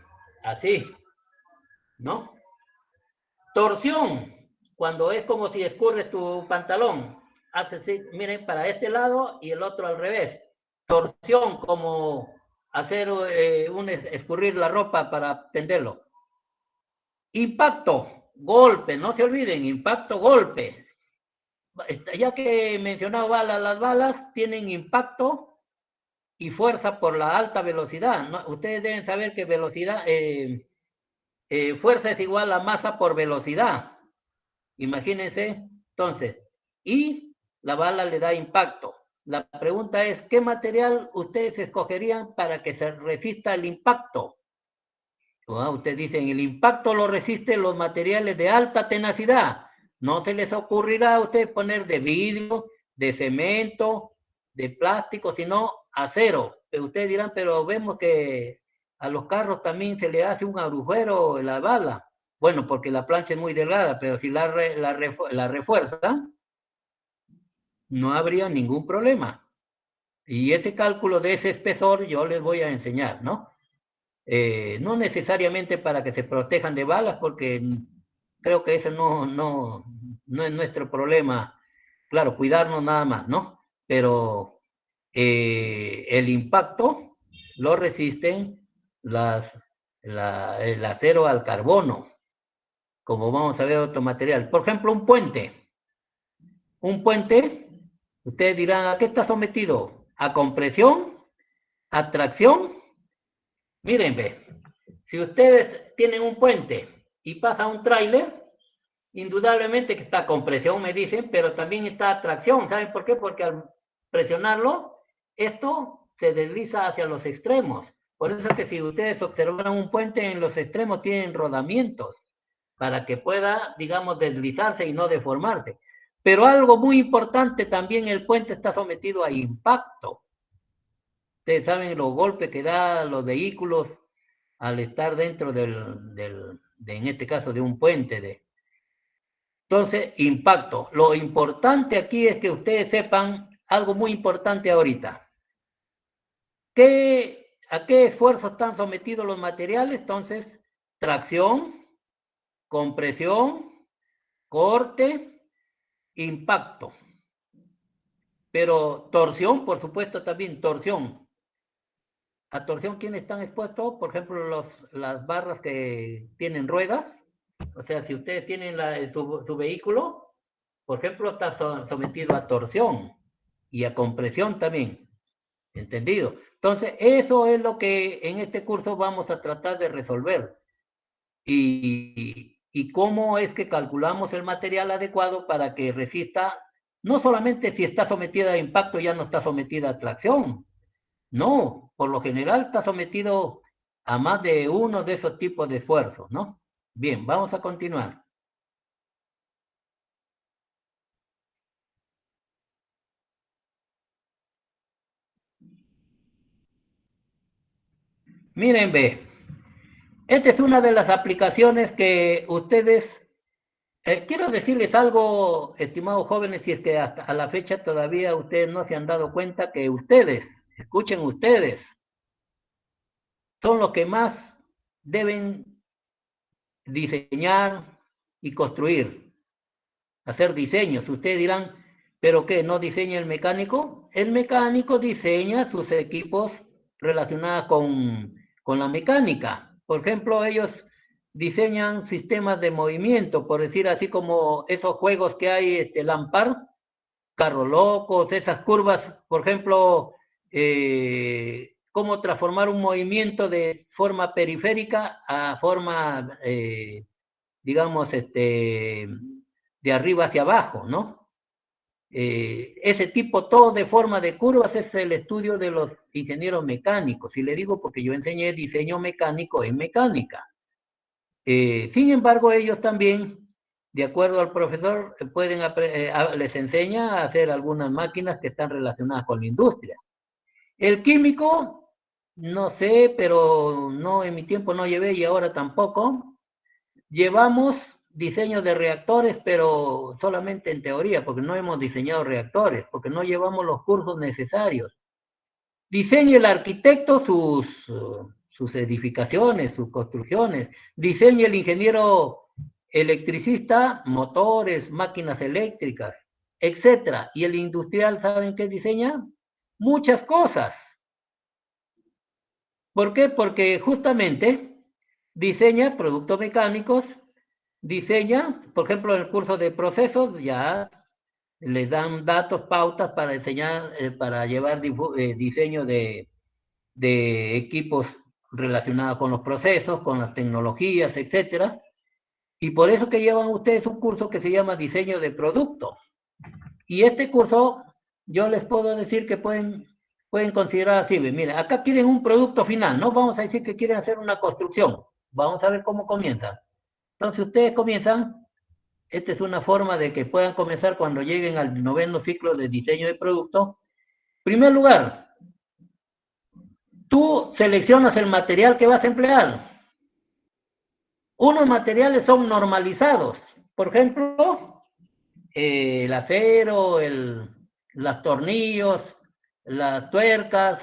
así. ¿No? Torsión, cuando es como si escurres tu pantalón. Haces así, miren, para este lado y el otro al revés. Torsión, como hacer escurrir la ropa para tenderlo. Impacto, golpe, no se olviden, impacto, golpe. Ya que he mencionado balas, las balas tienen impacto y fuerza por la alta velocidad, ¿no? Ustedes deben saber que velocidad, fuerza es igual a masa por velocidad. Imagínense, entonces, y la bala le da impacto. La pregunta es, ¿qué material ustedes escogerían para que se resista el impacto? Ustedes dicen, el impacto lo resisten los materiales de alta tenacidad. No se les ocurrirá a ustedes poner de vidrio, de cemento, de plástico, sino acero. Ustedes dirán, pero vemos que a los carros también se le hace un agujero en la bala. Bueno, porque la plancha es muy delgada, pero si la refuerza, no habría ningún problema. Y ese cálculo de ese espesor yo les voy a enseñar, ¿no? No necesariamente para que se protejan de balas, porque creo que ese no es nuestro problema. Claro, cuidarnos nada más, ¿no? Pero el impacto lo resisten el acero al carbono, como vamos a ver otro material. Por ejemplo, un puente. Un puente, ustedes dirán, ¿a qué está sometido? ¿A compresión? ¿A tracción? Miren, ve, si ustedes tienen un puente y pasa un tráiler, indudablemente que está a compresión, me dicen, pero también está a tracción. ¿Saben por qué? Porque al presionarlo, esto se desliza hacia los extremos. Por eso es que si ustedes observan un puente, en los extremos tienen rodamientos para que pueda, digamos, deslizarse y no deformarse. Pero algo muy importante también, el puente está sometido a impacto. Ustedes saben los golpes que da los vehículos al estar dentro en este caso, de un puente. Entonces, impacto. Lo importante aquí es que ustedes sepan algo muy importante ahorita. ¿Qué ¿a qué esfuerzo están sometidos los materiales? Entonces, tracción, compresión, corte, impacto. Pero torsión, por supuesto, también torsión. A torsión, ¿quiénes están expuestos? Por ejemplo, las barras que tienen ruedas. O sea, si ustedes tienen su vehículo, por ejemplo, está sometido a torsión y a compresión también. ¿Entendido? Entonces, eso es lo que en este curso vamos a tratar de resolver. Y cómo es que calculamos el material adecuado para que resista, no solamente si está sometida a impacto ya no está sometida a tracción. No, por lo general está sometido a más de uno de esos tipos de esfuerzos, ¿no? Bien, vamos a continuar. Miren, ve, esta es una de las aplicaciones que ustedes, quiero decirles algo, estimados jóvenes, si es que hasta a la fecha todavía ustedes no se han dado cuenta que ustedes, escuchen ustedes, son los que más deben diseñar y construir, hacer diseños. Ustedes dirán, ¿pero qué? ¿No diseña el mecánico? El mecánico diseña sus equipos relacionados con la mecánica. Por ejemplo, ellos diseñan sistemas de movimiento, por decir así como esos juegos que hay, Lampard, Carros Locos, esas curvas, por ejemplo, cómo transformar un movimiento de forma periférica a forma, digamos, de arriba hacia abajo, ¿no? Ese tipo, todo de forma de curvas, es el estudio de los ingenieros mecánicos. Y le digo porque yo enseñé diseño mecánico en mecánica. Sin embargo, ellos también, de acuerdo al profesor, les enseña a hacer algunas máquinas que están relacionadas con la industria. El químico, no sé, pero no, en mi tiempo no llevé y ahora tampoco. Llevamos diseño de reactores, pero solamente en teoría, porque no hemos diseñado reactores, porque no llevamos los cursos necesarios. Diseña el arquitecto sus edificaciones, sus construcciones. Diseña el ingeniero electricista motores, máquinas eléctricas, etcétera. Y el industrial, ¿saben qué diseña? Muchas cosas. ¿Por qué? Porque justamente diseña productos mecánicos, diseña, por ejemplo, en el curso de procesos, ya les dan datos, pautas para enseñar, para llevar diseño de equipos relacionados con los procesos, con las tecnologías, etcétera. Y por eso que llevan ustedes un curso que se llama diseño de producto. Y este curso, yo les puedo decir que pueden considerar así. Mira, acá quieren un producto final, ¿no? Vamos a decir que quieren hacer una construcción. Vamos a ver cómo comienzan. Entonces ustedes comienzan, esta es una forma de que puedan comenzar cuando lleguen al 9º ciclo de diseño de producto. En primer lugar, tú seleccionas el material que vas a emplear. Unos materiales son normalizados. Por ejemplo, el acero, los tornillos, las tuercas,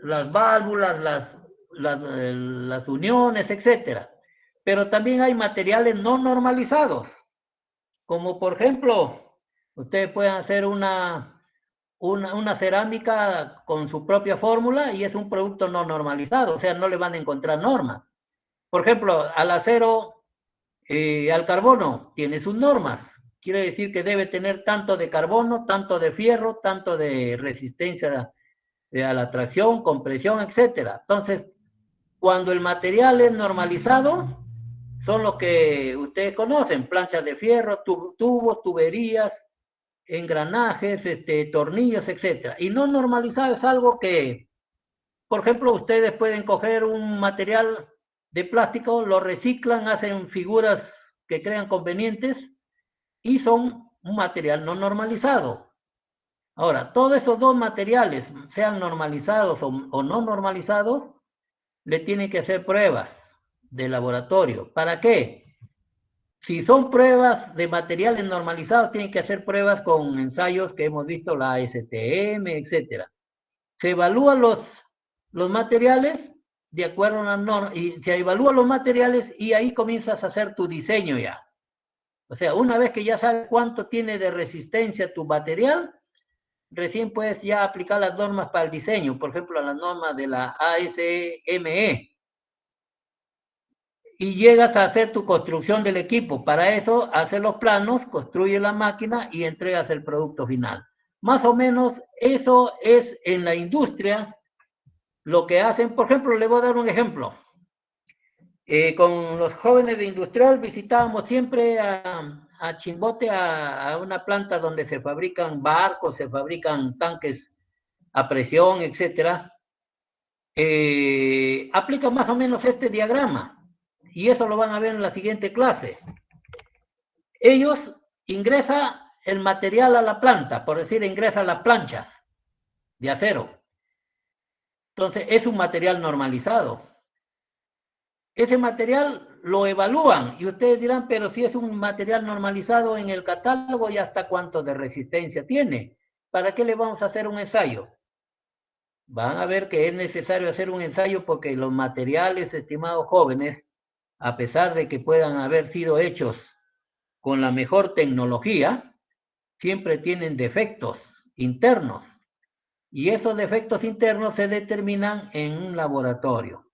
las válvulas, las uniones, etc. Pero también hay materiales no normalizados. Como por ejemplo, ustedes pueden hacer una cerámica con su propia fórmula y es un producto no normalizado, o sea, no le van a encontrar normas. Por ejemplo, al acero, al carbono, tiene sus normas. Quiere decir que debe tener tanto de carbono, tanto de fierro, tanto de resistencia a la tracción, compresión, etc. Entonces, cuando el material es normalizado, son los que ustedes conocen, planchas de fierro, tubos, tuberías, engranajes, tornillos, etc. Y no normalizado es algo que, por ejemplo, ustedes pueden coger un material de plástico, lo reciclan, hacen figuras que crean convenientes y son un material no normalizado. Ahora, todos esos dos materiales, sean normalizados o no normalizados, le tienen que hacer pruebas de laboratorio. ¿Para qué? Si son pruebas de materiales normalizados, tienen que hacer pruebas con ensayos que hemos visto, la STM, etc. Se evalúan los materiales de acuerdo a las normas, y se evalúan los materiales y ahí comienzas a hacer tu diseño ya. O sea, una vez que ya sabes cuánto tiene de resistencia tu material, recién puedes ya aplicar las normas para el diseño, por ejemplo, las normas de la ASME. Y llegas a hacer tu construcción del equipo. Para eso, haces los planos, construyes la máquina y entregas el producto final. Más o menos, eso es en la industria lo que hacen. Por ejemplo, le voy a dar un ejemplo. Con los jóvenes de Industrial visitábamos siempre a Chimbote, a una planta donde se fabrican barcos, se fabrican tanques a presión, etcétera. Aplica más o menos este diagrama. Y eso lo van a ver en la siguiente clase. Ellos ingresan el material a la planta, por decir, ingresan las planchas de acero. Entonces, es un material normalizado. Ese material lo evalúan y ustedes dirán, pero si es un material normalizado en el catálogo, ¿y hasta cuánto de resistencia tiene? ¿Para qué le vamos a hacer un ensayo? Van a ver que es necesario hacer un ensayo porque los materiales, estimados jóvenes, a pesar de que puedan haber sido hechos con la mejor tecnología, siempre tienen defectos internos. Y esos defectos internos se determinan en un laboratorio.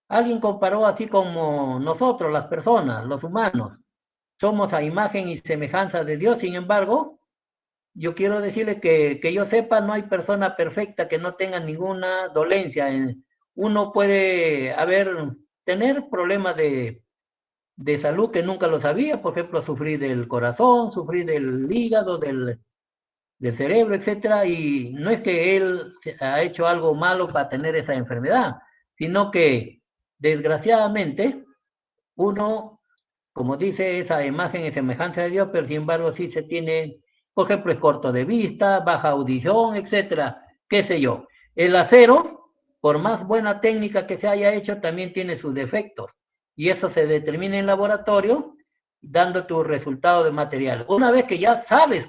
Alguien comparó así como nosotros, las personas, los humanos, somos a imagen y semejanza de Dios. Sin embargo, yo quiero decirle que yo sepa, no hay persona perfecta que no tenga ninguna dolencia. Uno puede tener problemas de salud que nunca lo sabía, por ejemplo, sufrir del corazón, sufrir del hígado, del cerebro, etcétera, y no es que él ha hecho algo malo para tener esa enfermedad, sino que desgraciadamente uno, como dice, esa imagen y semejanza de Dios, pero sin embargo sí se tiene, por ejemplo, es corto de vista, baja audición, etcétera, qué sé yo. El acero, por más buena técnica que se haya hecho, también tiene sus defectos, y eso se determina en laboratorio, dando tu resultado de material. Una vez que ya sabes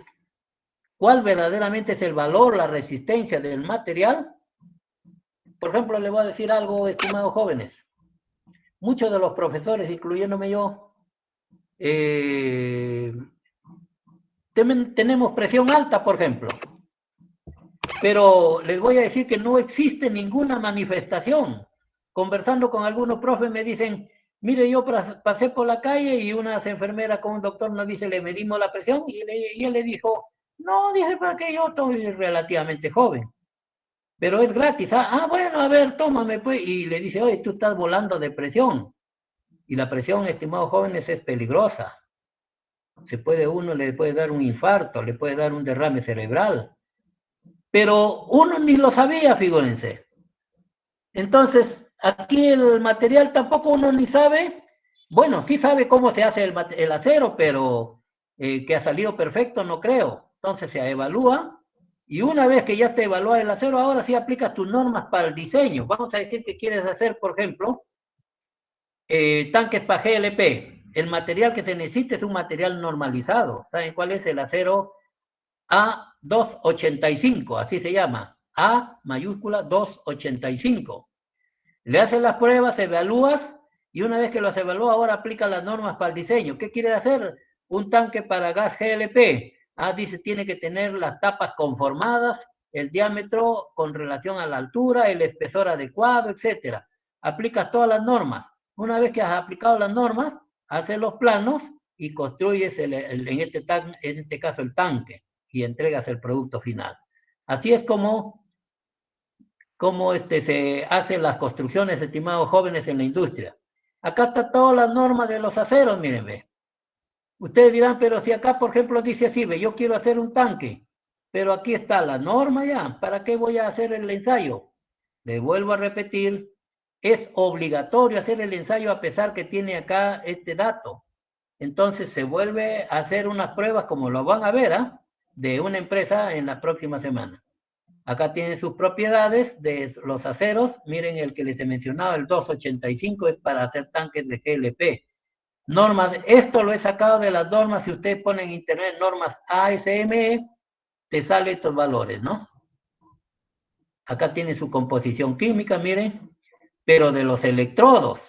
cuál verdaderamente es el valor, la resistencia del material, por ejemplo, le voy a decir algo, estimados jóvenes. Muchos de los profesores, incluyéndome yo, tenemos presión alta, por ejemplo. Pero les voy a decir que no existe ninguna manifestación. Conversando con algunos profes me dicen, mire, yo pasé por la calle y una enfermera con un doctor nos dice, le medimos la presión y él le dijo, no, dice, porque yo estoy relativamente joven. Pero es gratis. Bueno, a ver, tómame pues. Y le dice, oye, tú estás volando de presión. Y la presión, estimados jóvenes, es peligrosa. Uno le puede dar un infarto, le puede dar un derrame cerebral. Pero uno ni lo sabía, figúrense. Entonces, aquí el material tampoco uno ni sabe. Bueno, sí sabe cómo se hace el acero, pero que ha salido perfecto no creo. Entonces se evalúa. Y una vez que ya está evaluado el acero, ahora sí aplicas tus normas para el diseño. Vamos a decir que quieres hacer, por ejemplo, tanques para GLP. El material que se necesita es un material normalizado. ¿Saben cuál es? El acero A285, así se llama. A mayúscula 285. Le haces las pruebas, evalúas, y una vez que los evalúa, ahora aplica las normas para el diseño. ¿Qué quiere hacer? Un tanque para gas GLP. Dice, tiene que tener las tapas conformadas, el diámetro con relación a la altura, el espesor adecuado, etc. Aplicas todas las normas. Una vez que has aplicado las normas, haces los planos y construyes en este caso el tanque y entregas el producto final. Así es como se hacen las construcciones, estimados jóvenes, en la industria. Acá está todas las normas de los aceros, miren, ve. Ustedes dirán, pero si acá, por ejemplo, dice así, ve, yo quiero hacer un tanque, pero aquí está la norma ya, ¿para qué voy a hacer el ensayo? Le vuelvo a repetir, es obligatorio hacer el ensayo a pesar que tiene acá este dato. Entonces se vuelve a hacer unas pruebas, como lo van a ver, de una empresa en la próxima semana. Acá tienen sus propiedades de los aceros. Miren el que les he mencionado, el 285, es para hacer tanques de GLP. Normas, esto lo he sacado de las normas. Si ustedes ponen en internet normas ASME, te salen estos valores, ¿no? Acá tiene su composición química, miren, pero de los electrodos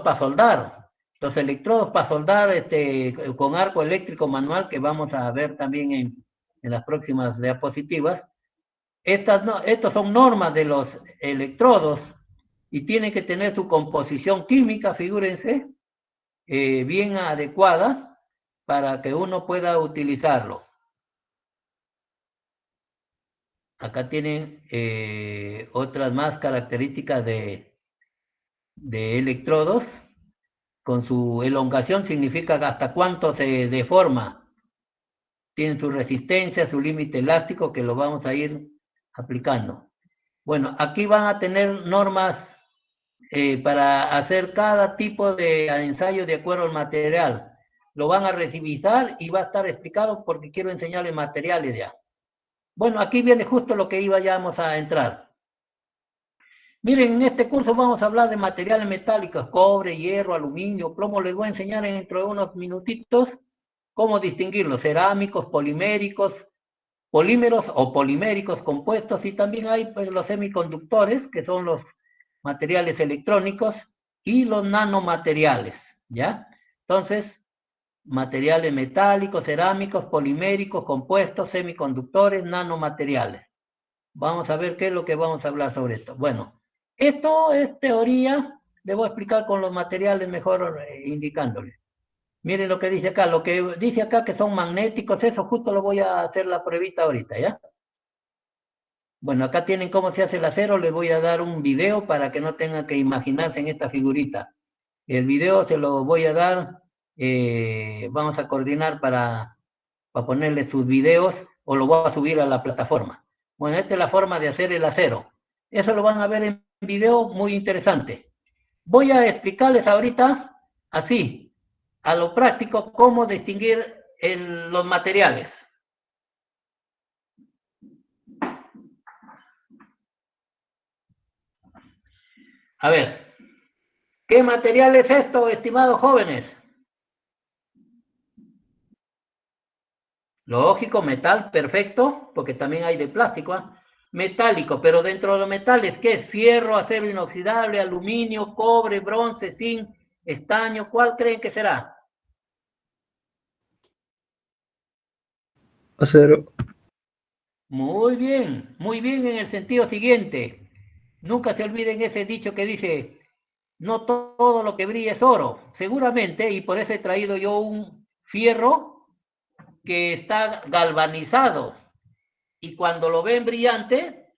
para soldar. Los electrodos para soldar con arco eléctrico manual, que vamos a ver también en las próximas diapositivas. Estas son normas de los electrodos y tienen que tener su composición química, figúrense, bien adecuada para que uno pueda utilizarlo. Acá tienen otras más características de electrodos. Con su elongación significa hasta cuánto se deforma. Tienen su resistencia, su límite elástico, que lo vamos a ir aplicando. Bueno, aquí van a tener normas para hacer cada tipo de ensayo de acuerdo al material. Lo van a revisar y va a estar explicado porque quiero enseñarles materiales ya. Bueno, aquí viene justo lo que íbamos a entrar. Miren, en este curso vamos a hablar de materiales metálicos, cobre, hierro, aluminio, plomo. Les voy a enseñar dentro de unos minutitos cómo distinguirlos, cerámicos, poliméricos, polímeros o poliméricos compuestos, y también hay pues, los semiconductores, que son los materiales electrónicos, y los nanomateriales, ¿ya? Entonces, materiales metálicos, cerámicos, poliméricos, compuestos, semiconductores, nanomateriales. Vamos a ver qué es lo que vamos a hablar sobre esto. Bueno, esto es teoría, le voy a explicar con los materiales mejor indicándoles. Miren lo que dice acá, que son magnéticos, eso justo lo voy a hacer la pruebita ahorita, ¿ya? Bueno, acá tienen cómo se hace el acero, les voy a dar un video para que no tengan que imaginarse en esta figurita. El video se lo voy a dar, vamos a coordinar para ponerle sus videos, o lo voy a subir a la plataforma. Bueno, esta es la forma de hacer el acero. Eso lo van a ver en video, muy interesante. Voy a explicarles ahorita, así, a lo práctico, cómo distinguir los materiales. A ver, ¿qué material es esto, estimados jóvenes? Lógico, metal, perfecto, porque también hay de plástico, ¿eh? Metálico, pero dentro de los metales, ¿qué es? Fierro, acero inoxidable, aluminio, cobre, bronce, zinc, estaño. ¿Cuál creen que será? Acero. Muy bien en el sentido siguiente. Nunca se olviden ese dicho que dice, no todo lo que brilla es oro. Seguramente, y por eso he traído yo un fierro que está galvanizado. Y cuando lo ven brillante,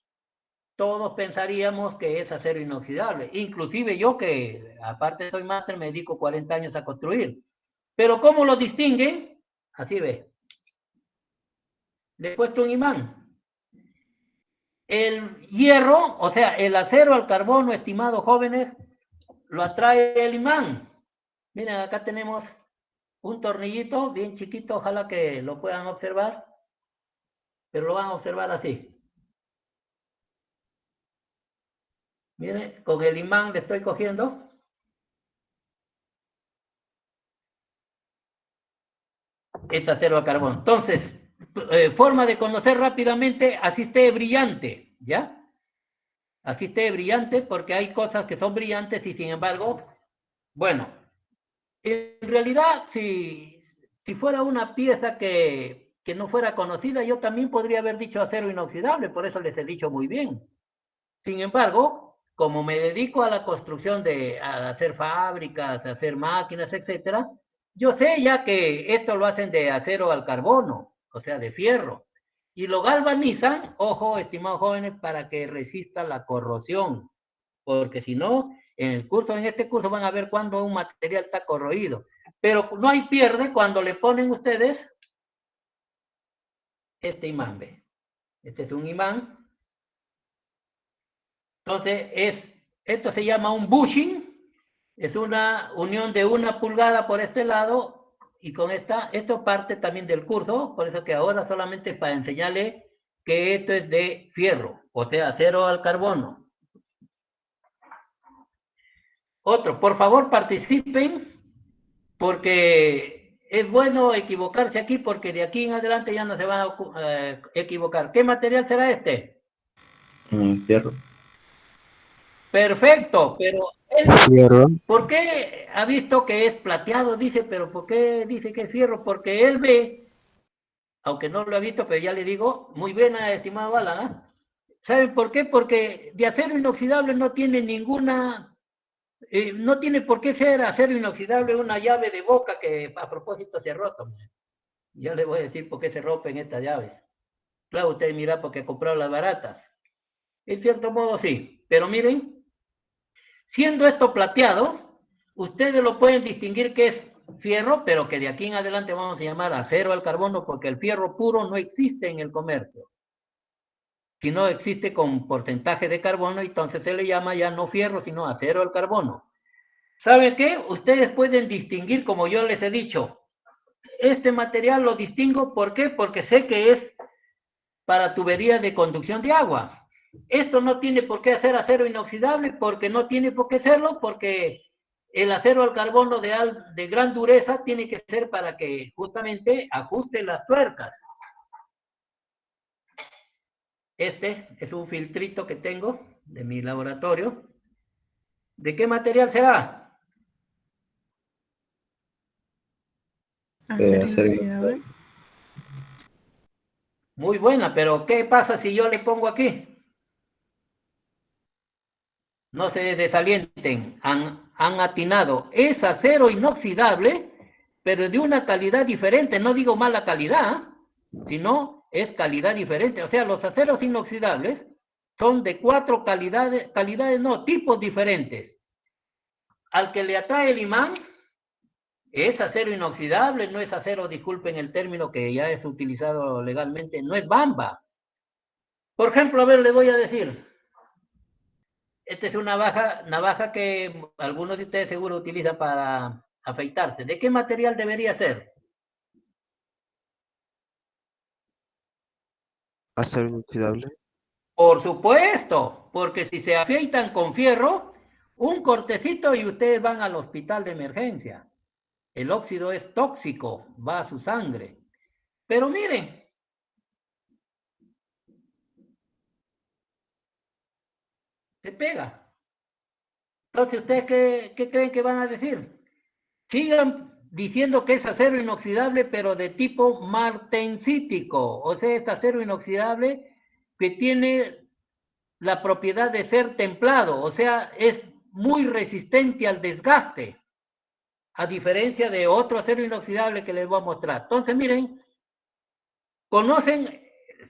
todos pensaríamos que es acero inoxidable. Inclusive yo, que aparte soy máster, me dedico 40 años a construir. Pero ¿cómo lo distinguen? Así ve. Le he puesto un imán. El hierro, o sea, el acero al carbono, estimados jóvenes, lo atrae el imán. Miren, acá tenemos un tornillito bien chiquito, ojalá que lo puedan observar, pero lo van a observar así. Miren, con el imán le estoy cogiendo. Es acero al carbono. Entonces, forma de conocer rápidamente, así esté brillante, ¿ya? Así esté brillante, porque hay cosas que son brillantes y sin embargo, bueno, en realidad, si fuera una pieza que no fuera conocida, yo también podría haber dicho acero inoxidable, por eso les he dicho muy bien. Sin embargo, como me dedico a la construcción a hacer fábricas, a hacer máquinas, etcétera, yo sé ya que esto lo hacen de acero al carbono, o sea, de fierro, y lo galvanizan, ojo, estimados jóvenes, para que resista la corrosión, porque si no, en este curso van a ver cuando un material está corroído, pero no hay pierde cuando le ponen ustedes este imán, ¿ve? Este es un imán. Entonces, esto se llama un bushing, es una unión de 1 pulgada por este lado, y con esto parte también del curso, por eso que ahora solamente es para enseñarle que esto es de fierro, o sea, acero al carbono. Otro, por favor participen, porque es bueno equivocarse aquí, porque de aquí en adelante ya no se van a equivocar. ¿Qué material será este? Fierro. Perfecto, pero él, Fierro. ¿por qué ha visto que es plateado? Dice, pero ¿por qué dice que es fierro? Porque él ve, aunque no lo ha visto, pero ya le digo, muy buena, estimado Alan, ¿eh? ¿Saben por qué? Porque de acero inoxidable no tiene ninguna, no tiene por qué ser acero inoxidable una llave de boca que a propósito se ha roto. Ya le voy a decir por qué se rompen estas llaves. Claro, usted mira porque compró las baratas. En cierto modo sí, pero miren, siendo esto plateado, ustedes lo pueden distinguir que es fierro, pero que de aquí en adelante vamos a llamar acero al carbono porque el fierro puro no existe en el comercio. Si no existe con porcentaje de carbono, entonces se le llama ya no fierro, sino acero al carbono. ¿Sabe qué? Ustedes pueden distinguir, como yo les he dicho, este material lo distingo, ¿por qué? Porque sé que es para tuberías de conducción de agua. Esto no tiene por qué ser acero inoxidable, porque no tiene por qué serlo, porque el acero al carbono de gran dureza tiene que ser para que justamente ajuste las tuercas. Este es un filtrito que tengo de mi laboratorio. ¿De qué material será? Acero Acero inoxidable. Muy buena, pero ¿qué pasa si yo le pongo aquí? No se desalienten, han atinado. Es acero inoxidable, pero de una calidad diferente. No digo mala calidad, sino es calidad diferente. O sea, los aceros inoxidables son de 4 calidades no, tipos diferentes. Al que le atrae el imán, es acero inoxidable, no es acero, disculpen el término que ya es utilizado legalmente, no es bamba. Por ejemplo, a ver, le voy a decir, esta es una navaja que algunos de ustedes seguro utilizan para afeitarse. ¿De qué material debería ser? Acero inoxidable. Por supuesto, porque si se afeitan con fierro, un cortecito y ustedes van al hospital de emergencia. El óxido es tóxico, va a su sangre. Pero miren, se pega. Entonces, ¿ustedes qué creen que van a decir? Sigan diciendo que es acero inoxidable, pero de tipo martensítico. O sea, es acero inoxidable que tiene la propiedad de ser templado. O sea, es muy resistente al desgaste. A diferencia de otro acero inoxidable que les voy a mostrar. Entonces, miren, conocen,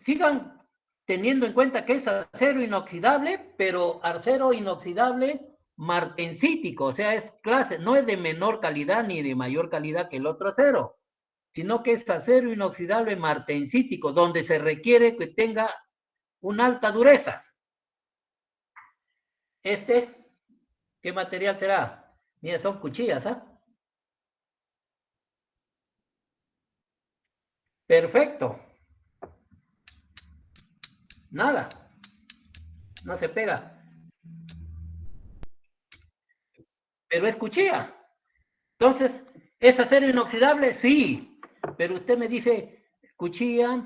sigan teniendo en cuenta que es acero inoxidable, pero acero inoxidable martensítico, o sea, es clase, no es de menor calidad ni de mayor calidad que el otro acero, sino que es acero inoxidable martensítico, donde se requiere que tenga una alta dureza. ¿Qué material será? Mira, son cuchillas, ¿ah? Perfecto. Nada, no se pega. Pero es cuchilla. Entonces, ¿es acero inoxidable? Sí, pero usted me dice cuchilla,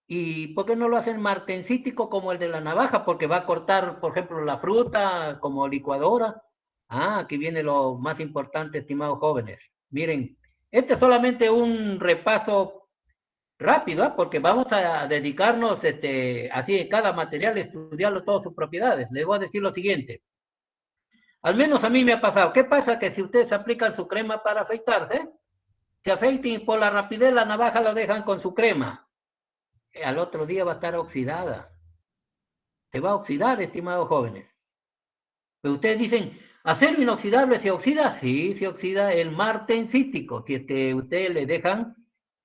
¿y por qué no lo hacen martensítico como el de la navaja? Porque va a cortar, por ejemplo, la fruta como licuadora. Ah, aquí viene lo más importante, estimados jóvenes. Miren, este es solamente un repaso rápido, ¿eh? Porque vamos a dedicarnos así en cada material, estudiarlo todas sus propiedades. Les voy a decir lo siguiente. Al menos a mí me ha pasado. ¿Qué pasa? Que si ustedes aplican su crema para afeitarse, se afeiten y por la rapidez la navaja la dejan con su crema. Al otro día va a estar oxidada. Se va a oxidar, estimados jóvenes. Pero ustedes dicen, ¿acero inoxidable se oxida? Sí, se oxida el martensítico, si es que ustedes le dejan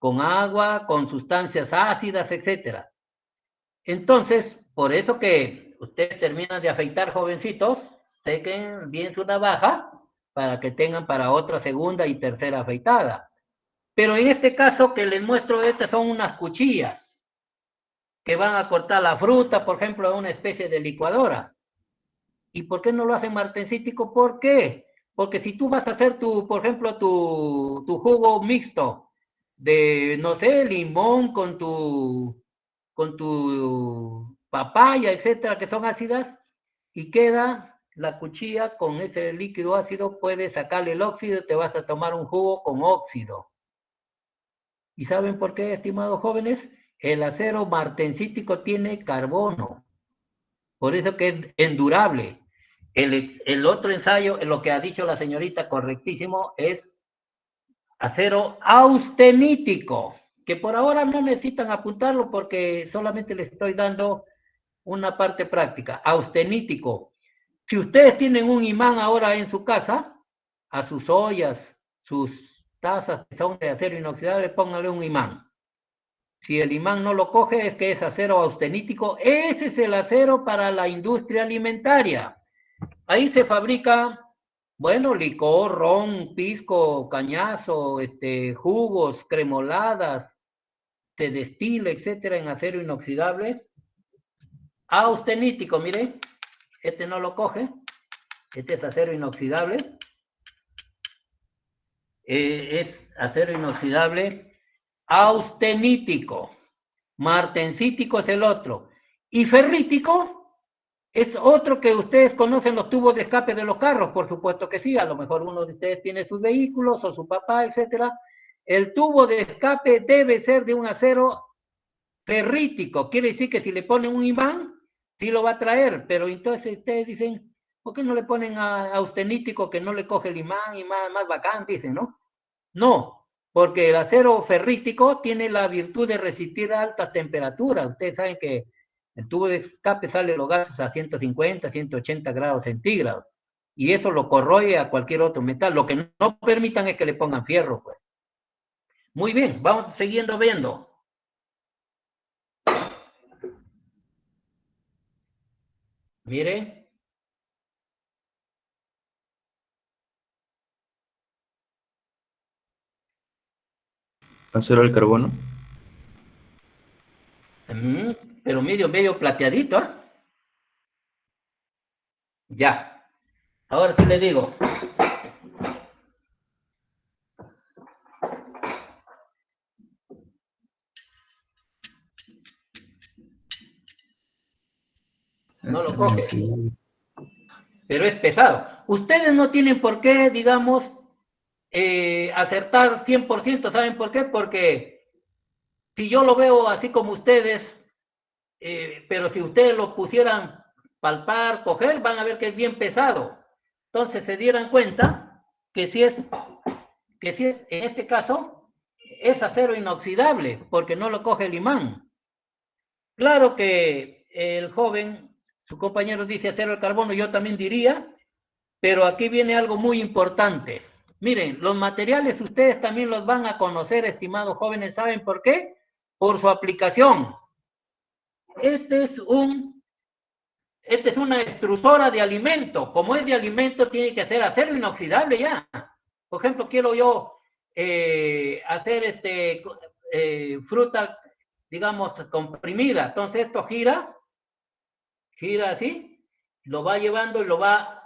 con agua, con sustancias ácidas, etcétera. Entonces, por eso que ustedes terminan de afeitar, jovencitos, sequen bien su navaja para que tengan para otra segunda y tercera afeitada. Pero en este caso que les muestro, estas son unas cuchillas que van a cortar la fruta, por ejemplo, a una especie de licuadora. ¿Y por qué no lo hacen martensítico? ¿Por qué? Porque si tú vas a hacer por ejemplo, tu jugo mixto de, no sé, limón con tu papaya, etcétera, que son ácidas, y queda la cuchilla con ese líquido ácido, puedes sacarle el óxido, te vas a tomar un jugo con óxido. ¿Y saben por qué, estimados jóvenes? El acero martensítico tiene carbono, por eso que es endurable. El otro ensayo, lo que ha dicho la señorita, correctísimo, es acero austenítico, que por ahora no necesitan apuntarlo porque solamente les estoy dando una parte práctica. Austenítico. Si ustedes tienen un imán ahora en su casa, a sus ollas, sus tazas que son de acero inoxidable, pónganle un imán. Si el imán no lo coge, es que es acero austenítico. Ese es el acero para la industria alimentaria. Ahí se fabrica, bueno, licor, ron, pisco, cañazo, jugos, cremoladas, se destila, etcétera, en acero inoxidable. Austenítico, mire, este no lo coge, este es acero inoxidable. Es acero inoxidable austenítico. Martensítico es el otro. Y ferrítico es otro que ustedes conocen, los tubos de escape de los carros, por supuesto que sí, a lo mejor uno de ustedes tiene sus vehículos o su papá, etcétera. El tubo de escape debe ser de un acero ferrítico, quiere decir que si le ponen un imán, sí lo va a traer, pero entonces ustedes dicen, ¿por qué no le ponen a austenítico que no le coge el imán y más bacán, dicen, ¿no? No, porque el acero ferrítico tiene la virtud de resistir a altas temperaturas. Ustedes saben que el tubo de escape sale los gases a 150, 180 grados centígrados. Y eso lo corroe a cualquier otro metal. Lo que no permitan es que le pongan fierro, pues. Muy bien, vamos siguiendo viendo. Mire. Acero al carbono. Pero medio plateadito, ¿eh? Ya. Ahora sí le digo. No lo coge. Pero es pesado. Ustedes no tienen por qué, digamos, acertar 100%. ¿Saben por qué? Porque si yo lo veo así como ustedes, pero si ustedes lo pusieran palpar, coger, van a ver que es bien pesado. Entonces se dieran cuenta que si es, en este caso, es acero inoxidable, porque no lo coge el imán. Claro que el joven, su compañero dice acero al carbono, yo también diría, pero aquí viene algo muy importante. Miren, los materiales ustedes también los van a conocer, estimados jóvenes, ¿saben por qué? Por su aplicación. Este es una extrusora de alimento. Como es de alimento, tiene que ser acero inoxidable ya. Por ejemplo, quiero yo hacer fruta, digamos, comprimida. Entonces esto gira así, lo va llevando y lo va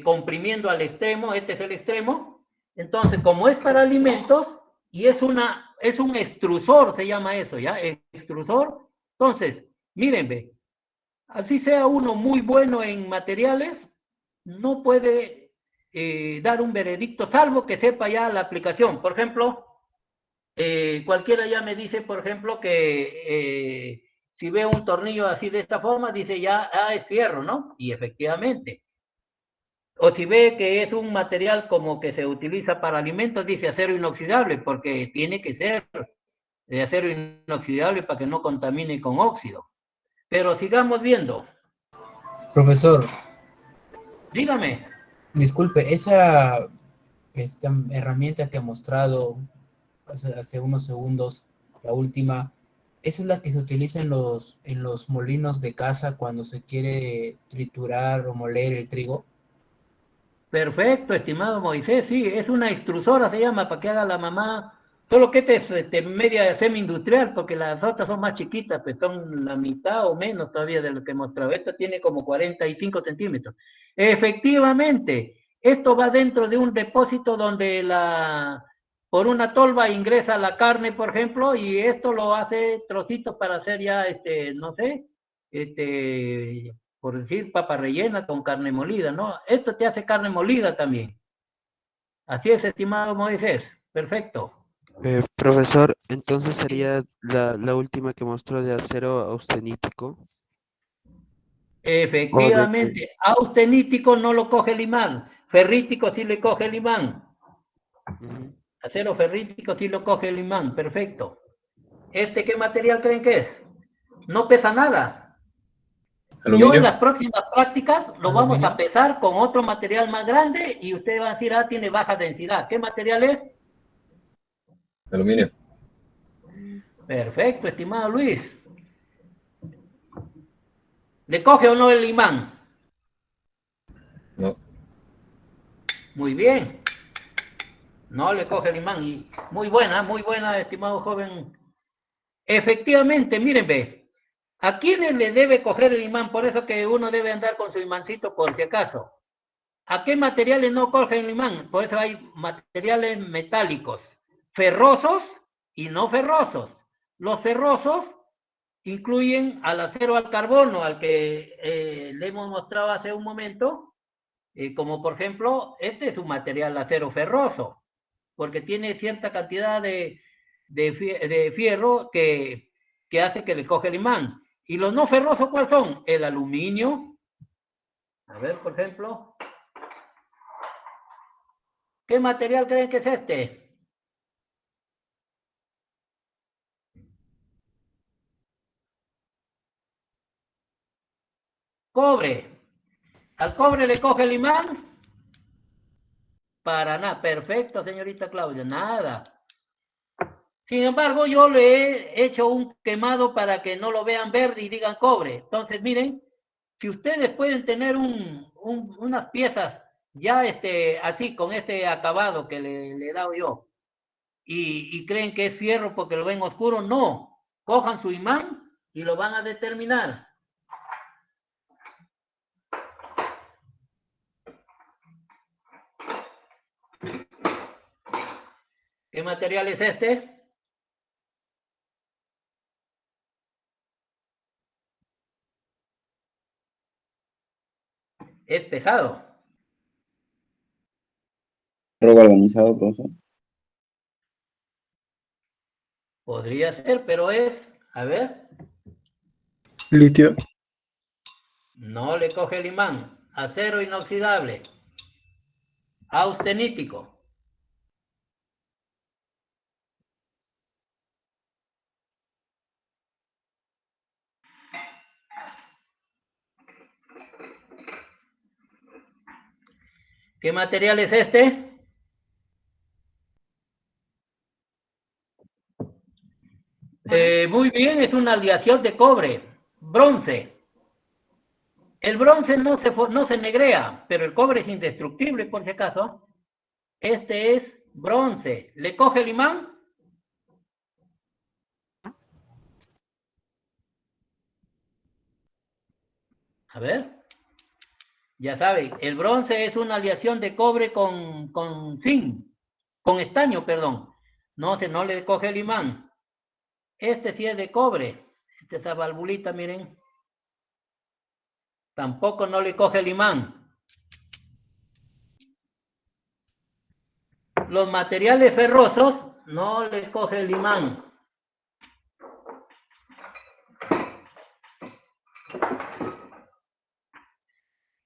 comprimiendo al extremo. Este es el extremo. Entonces, como es para alimentos y es un extrusor, se llama eso, ¿ya? Extrusor. Entonces, miren, ve, así sea uno muy bueno en materiales, no puede dar un veredicto, salvo que sepa ya la aplicación. Por ejemplo, cualquiera ya me dice, por ejemplo, que si ve un tornillo así de esta forma, dice ya, es fierro, ¿no? Y efectivamente. O si ve que es un material como que se utiliza para alimentos, dice acero inoxidable, porque tiene que ser de acero inoxidable para que no contamine con óxido. Pero sigamos viendo. Profesor, Dígame. disculpe, esta herramienta que ha mostrado hace unos segundos, la última, ¿esa es la que se utiliza en los molinos de casa cuando se quiere triturar o moler el trigo? Perfecto, estimado Moisés, sí, es una extrusora, se llama, para que haga la mamá, solo que esta es media semi-industrial, porque las otras son más chiquitas, pues son la mitad o menos todavía de lo que mostraba. Esta tiene como 45 centímetros. Efectivamente, esto va dentro de un depósito donde por una tolva ingresa la carne, por ejemplo, y esto lo hace trocitos para hacer ya, no sé, por decir, papa rellena con carne molida, ¿no? Esto te hace carne molida también. Así es, estimado Moisés. Perfecto. Profesor, entonces sería la última que mostró de acero austenítico. O de que, Efectivamente, austenítico no lo coge el imán, ferrítico sí le coge el imán, ujú. acero ferrítico sí lo coge el imán, perfecto. ¿Qué material creen que es? No pesa nada. Yo en Aluminio, las próximas prácticas lo vamos a Aluminio. pesar con otro material más grande y usted va a decir, ah, tiene baja densidad. ¿Qué material es? aluminio. Perfecto, estimado Luis. ¿Le coge o no el imán? No. Muy bien. No le coge el imán. Y muy buena, estimado joven. Efectivamente, miren, ve. ¿A quiénes le debe coger el imán? Por eso que uno debe andar con su imancito por si acaso. ¿A qué materiales no cogen el imán? Por eso hay materiales metálicos, ferrosos y no ferrosos. Los ferrosos incluyen al acero al carbono, al que le hemos mostrado hace un momento, como por ejemplo, este es un material acero ferroso, porque tiene cierta cantidad de fierro que hace que le coge el imán. ¿Y los no ferrosos cuáles son? El aluminio, a ver, por ejemplo, ¿qué material creen que es este? Cobre. ¿Al cobre le coge el imán? Para nada. Perfecto, señorita Claudia. Nada. Sin embargo, yo le he hecho un quemado para que no lo vean verde y digan cobre. Entonces, miren, si ustedes pueden tener unas piezas ya así, con este acabado que le he dado yo, y creen que es fierro porque lo ven oscuro, no. Cojan su imán y lo van a determinar. ¿Qué material es este? Es pesado. Acero galvanizado, profesor. Podría ser, pero a ver, Litio. no le coge el imán. Acero inoxidable. Austenítico. ¿Qué material es este? Muy bien, es una aleación de cobre. Bronce. El bronce no se negrea, pero el cobre es indestructible, por si acaso. Este es bronce. ¿Le coge el imán? A ver. Ya saben, el bronce es una aleación de cobre con zinc, con estaño, perdón. No le coge el imán. Este sí es de cobre. Esa valvulita, miren. Tampoco no le coge el imán. Los materiales ferrosos no le coge el imán.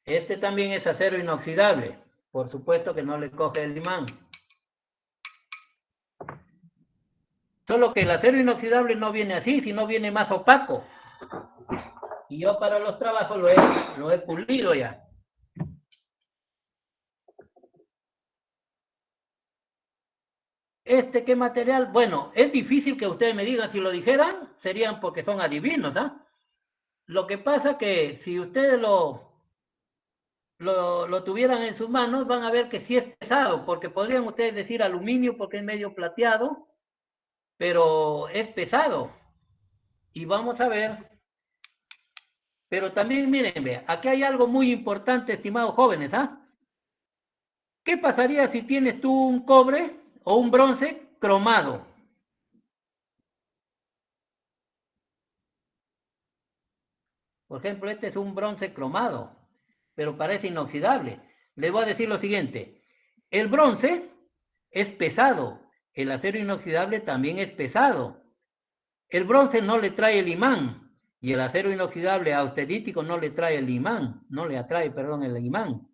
Este también es acero inoxidable. Por supuesto que no le coge el imán. Solo que el acero inoxidable no viene así, sino viene más opaco. Y yo para los trabajos lo he pulido ya. ¿Qué material? Bueno, es difícil que ustedes me digan, si lo dijeran, serían porque son adivinos, ¿ah? Lo que pasa que si ustedes lo tuvieran en sus manos, van a ver que sí es pesado, porque podrían ustedes decir aluminio porque es medio plateado, pero es pesado. Y vamos a ver. Pero también, miren, vea, aquí hay algo muy importante, estimados jóvenes, ¿ah? ¿Qué pasaría si tienes tú un cobre o un bronce cromado? Por ejemplo, este es un bronce cromado, pero parece inoxidable. Les voy a decir lo siguiente. El bronce es pesado. El acero inoxidable también es pesado. El bronce no le trae el imán. Y el acero inoxidable austerítico no le trae el imán. No le atrae, perdón, el imán.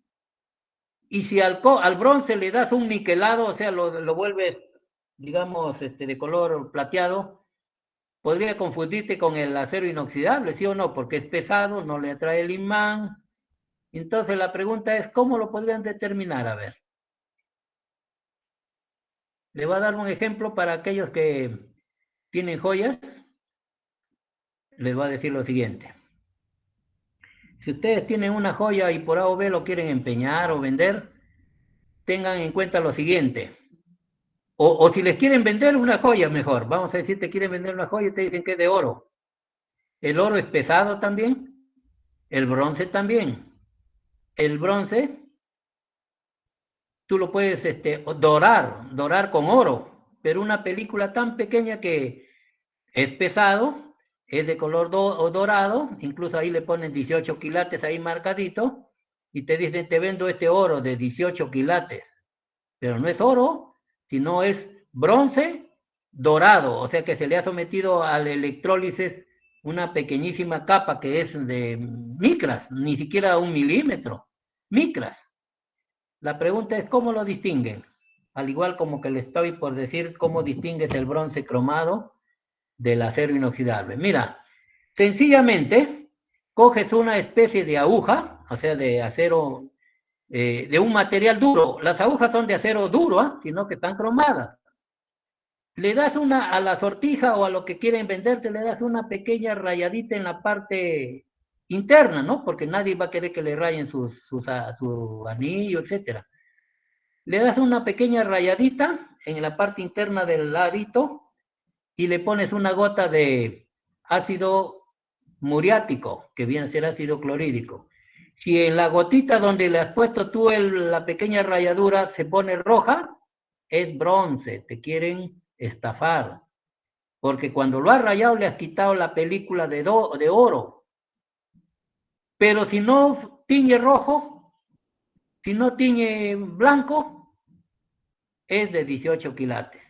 Y si al bronce le das un niquelado, o sea, lo vuelves, digamos, de color plateado, podría confundirte con el acero inoxidable, ¿sí o no? Porque es pesado, no le atrae el imán. Entonces la pregunta es, ¿cómo lo podrían determinar? A ver. Le voy a dar un ejemplo para aquellos que tienen joyas. Les voy a decir lo siguiente. Si ustedes tienen una joya y por A o B lo quieren empeñar o vender, tengan en cuenta lo siguiente. O si les quieren vender una joya, mejor. Vamos a decir, te quieren vender una joya y te dicen que es de oro. El oro es pesado también. El bronce también. El bronce, tú lo puedes dorar con oro. Pero una película tan pequeña que es pesado, es de color dorado, incluso ahí le ponen 18 quilates ahí marcadito, y te dicen, te vendo este oro de 18 quilates. Pero no es oro, sino es bronce dorado, o sea que se le ha sometido al electrólisis una pequeñísima capa que es de micras, ni siquiera 1 milímetro, micras. La pregunta es, ¿cómo lo distinguen? Al igual como que le estoy por decir cómo distingues el bronce cromado del acero inoxidable. Mira, sencillamente coges una especie de aguja, o sea, de acero, de un material duro. Las agujas son de acero duro, sino que están cromadas. Le das a la sortija o a lo que quieren venderte, le das una pequeña rayadita en la parte interna, ¿no? Porque nadie va a querer que le rayen su anillo, etcétera. Le das una pequeña rayadita en la parte interna del ladito y le pones una gota de ácido muriático, que viene a ser ácido clorhídrico. Si en la gotita donde le has puesto tú la pequeña rayadura se pone roja, es bronce, te quieren estafar. Porque cuando lo has rayado le has quitado la película de oro. Pero si no tiñe rojo, si no tiñe blanco, es de 18 quilates.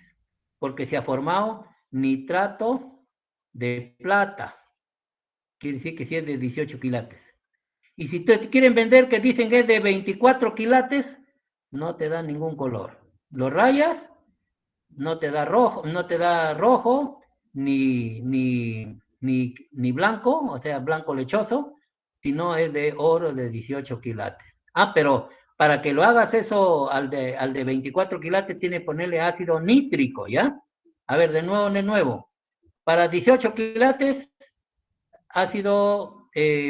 Porque se ha formado nitrato de plata. Quiere decir que sí es de 18 quilates. Y si te quieren vender que dicen que es de 24 quilates, no te da ningún color. Lo rayas, no te da rojo, ni blanco, o sea, blanco lechoso, sino es de oro de 18 quilates. Ah, pero para que lo hagas eso al de 24 quilates, tiene que ponerle ácido nítrico, ¿ya? A ver, de nuevo. Para 18 quilates, ácido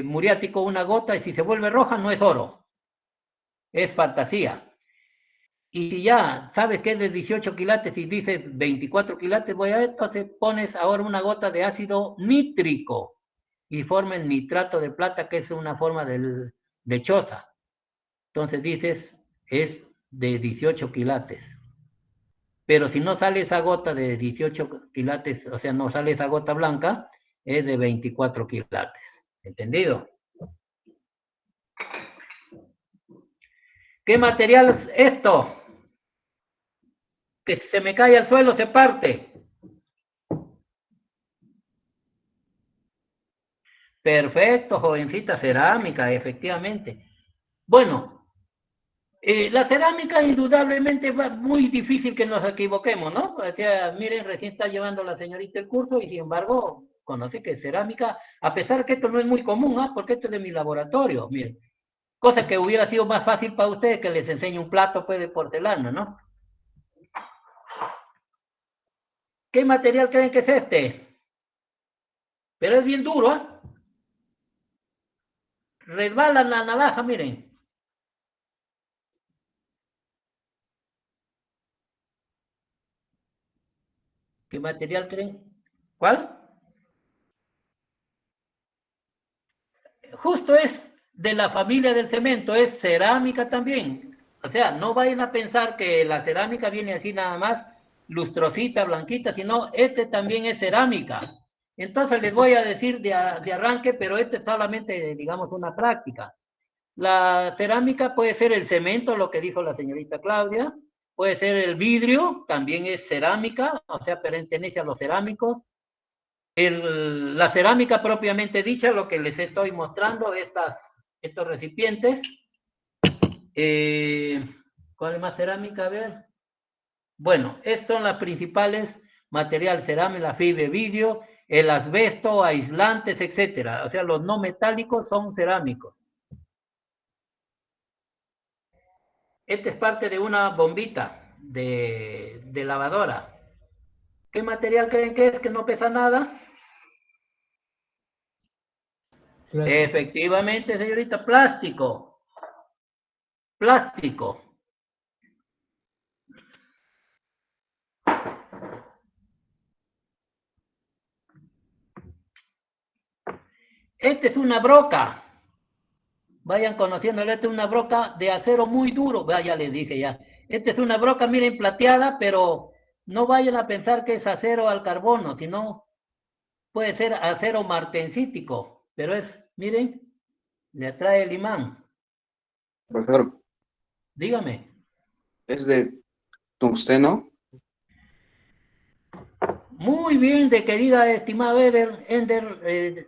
muriático, una gota, y si se vuelve roja, no es oro. Es fantasía. Y si ya sabes que es de 18 quilates y dices 24 quilates, entonces pones ahora una gota de ácido nítrico y forma el nitrato de plata, que es una forma de lechosa. Entonces dices, es de 18 quilates. Pero si no sale esa gota de 18 quilates, o sea, no sale esa gota blanca, es de 24 quilates. ¿Entendido? ¿Qué material es esto? Que si se me cae al suelo se parte. Perfecto, jovencita, cerámica, efectivamente. Bueno, la cerámica indudablemente va muy difícil que nos equivoquemos, ¿no? O sea, miren, recién está llevando la señorita el curso y sin embargo conoce que es cerámica, a pesar que esto no es muy común, ¿ah? Porque esto es de mi laboratorio, miren. Cosa que hubiera sido más fácil para ustedes que les enseñe un plato pues, de porcelana, ¿no? ¿Qué material creen que es este? Pero es bien duro, ¿eh? Resbala la navaja, miren. ¿Qué material creen? ¿Cuál? Justo es de la familia del cemento, es cerámica también. O sea, no vayan a pensar que la cerámica viene así nada más, lustrosita, blanquita, sino este también es cerámica. Entonces les voy a decir de arranque, pero este es solamente, digamos, una práctica. La cerámica puede ser el cemento, lo que dijo la señorita Claudia, puede ser el vidrio, también es cerámica, o sea, pertenece a los cerámicos. La cerámica propiamente dicha, lo que les estoy mostrando, estos recipientes. ¿Cuál es más cerámica? A ver. Bueno, estos son las principales materiales: cerámica, la fibra de vidrio, el asbesto, aislantes, etcétera. O sea, los no metálicos son cerámicos. Esta es parte de una bombita de lavadora. ¿Qué material creen que es? Que no pesa nada. Plástico. Efectivamente, señorita, plástico. Plástico. Esta es una broca. Vayan conociéndole, esta es una broca de acero muy duro. Ya les dije ya. Esta es una broca, miren, plateada, pero no vayan a pensar que es acero al carbono, sino puede ser acero martensítico, pero es, miren, le atrae el imán. Profesor, Dígame. ¿es de tungsteno? Muy bien, de querida, estimado Ender.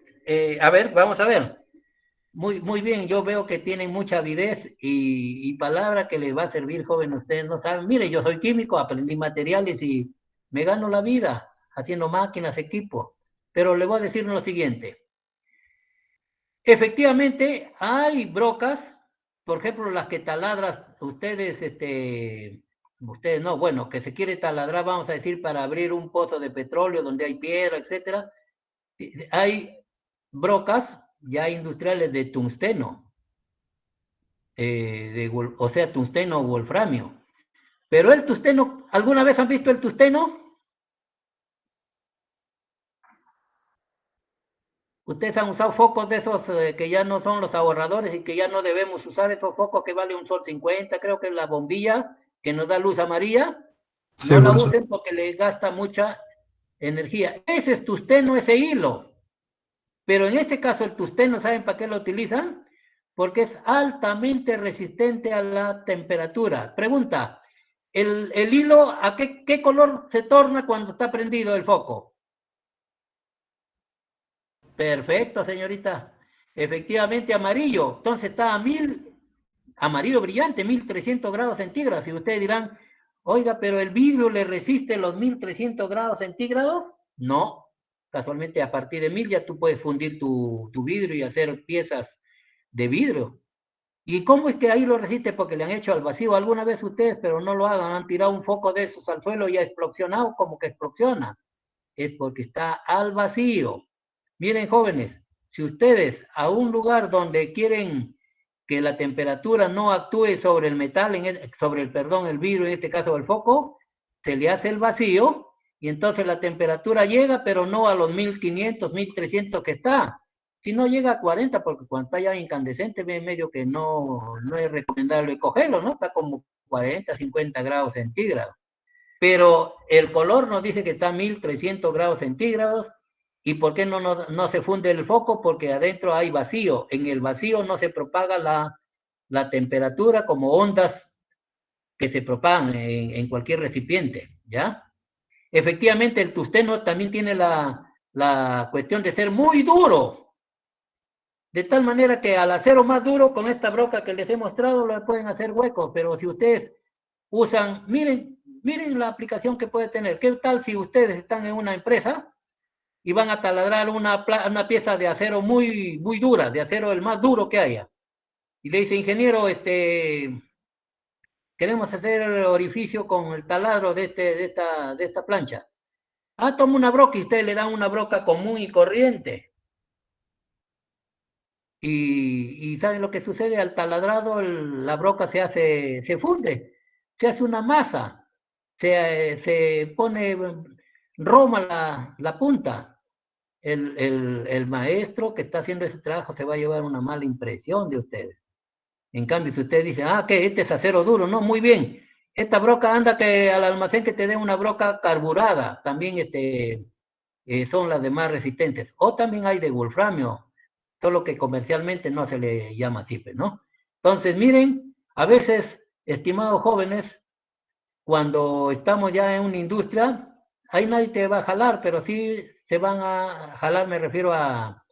A ver, vamos a ver. Muy bien, yo veo que tienen mucha avidez y palabra que les va a servir, joven. Ustedes no saben. Mire, yo soy químico, aprendí materiales y me gano la vida haciendo máquinas, equipos. Pero le voy a decir lo siguiente. Efectivamente, hay brocas, por ejemplo, las que taladras, ustedes no, bueno, que se quiere taladrar, vamos a decir, para abrir un pozo de petróleo donde hay piedra, etcétera. Hay brocas ya industriales de tungsteno, o sea, tungsteno o wolframio. Pero el tungsteno, ¿alguna vez han visto el tungsteno? Ustedes han usado focos de esos que ya no son los ahorradores y que ya no debemos usar esos focos que vale un sol 50, creo que es la bombilla que nos da luz amarilla. Sí, No la profesor. usen porque les gasta mucha energía. Ese es tungsteno, ese hilo. Pero en este caso el tungsteno, ¿saben para qué lo utilizan? Porque es altamente resistente a la temperatura. Pregunta, ¿el hilo a qué color se torna cuando está prendido el foco? Perfecto, señorita. Efectivamente, amarillo. Entonces está a amarillo brillante, 1300 grados centígrados. Y ustedes dirán, oiga, pero el vidrio le resiste los 1300 grados centígrados. No. Casualmente, a partir de 1000 ya tú puedes fundir tu vidrio y hacer piezas de vidrio. ¿Y cómo es que ahí lo resiste? Porque le han hecho al vacío alguna vez ustedes, pero no lo hagan. Han tirado un foco de esos al suelo y ha explosionado, como que explosiona. Es porque está al vacío. Miren, jóvenes, si ustedes a un lugar donde quieren que la temperatura no actúe sobre el metal, el vidrio, en este caso el foco, se le hace el vacío y entonces la temperatura llega, pero no a los 1500, 1300 que está, sino llega a 40, porque cuando está ya incandescente, ve medio que no es recomendable cogerlo, ¿no? Está como 40, 50 grados centígrados. Pero el color nos dice que está a 1300 grados centígrados. ¿Y por qué no se funde el foco? Porque adentro hay vacío. En el vacío no se propaga la temperatura como ondas que se propagan en cualquier recipiente, ¿ya? Efectivamente, el tungsteno también tiene la cuestión de ser muy duro. De tal manera que al acero más duro, con esta broca que les he mostrado, lo pueden hacer huecos. Pero si ustedes usan, miren la aplicación que puede tener. ¿Qué tal si ustedes están en una empresa y van a taladrar una pieza de acero muy, muy dura, de acero el más duro que haya? Y le dice, ingeniero, queremos hacer el orificio con el taladro de esta plancha. Ah, toma una broca y ustedes le dan una broca común y corriente. Y ¿saben lo que sucede? Al taladrado la broca se funde, se hace una masa, se pone roma la punta. El maestro que está haciendo ese trabajo se va a llevar una mala impresión de ustedes. En cambio, si ustedes dicen, que este es acero duro, no, muy bien. Esta broca anda que al almacén que te den una broca carburada, también son las de más resistentes. O también hay de wolframio, solo que comercialmente no se le llama así, ¿no? Entonces, miren, a veces, estimados jóvenes, cuando estamos ya en una industria, ahí nadie te va a jalar, pero sí se van a jalar, me refiero a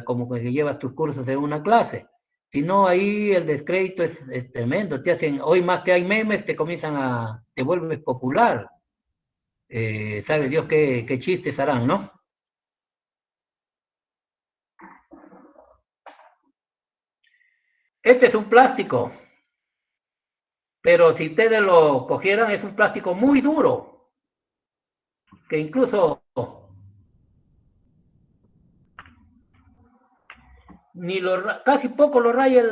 como que llevas tus cursos en una clase. Si no, ahí el descrédito es tremendo. Te hacen, hoy más que hay memes, te vuelves popular. Sabe Dios qué chistes harán, ¿no? Este es un plástico, pero si ustedes lo cogieran, es un plástico muy duro, que incluso casi poco lo raya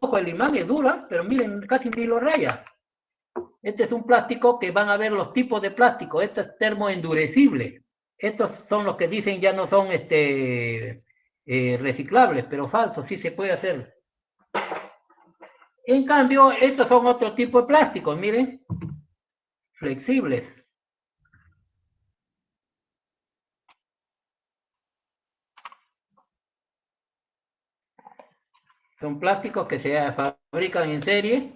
ojo, el imán es dura, pero miren, casi ni lo raya. Este es un plástico que van a ver los tipos de plástico. Este es termoendurecible. Estos son los que dicen ya no son reciclables, pero falsos, sí se puede hacer. En cambio, estos son otro tipo de plásticos, miren, flexibles. Son plásticos que se fabrican en serie.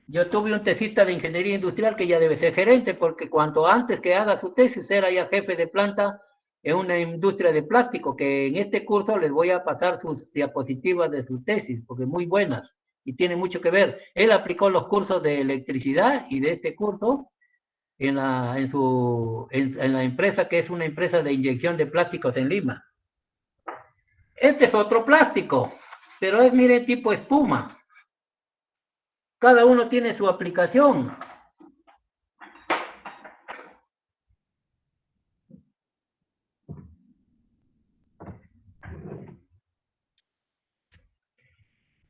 Yo tuve un tesista de ingeniería industrial que ya debe ser gerente, porque cuanto antes que haga su tesis era ya jefe de planta en una industria de plástico, que en este curso les voy a pasar sus diapositivas de su tesis, porque muy buenas y tiene mucho que ver. Él aplicó los cursos de electricidad y de este curso en la empresa, que es una empresa de inyección de plásticos en Lima. Este es otro plástico, pero es, mire, tipo espuma. Cada uno tiene su aplicación.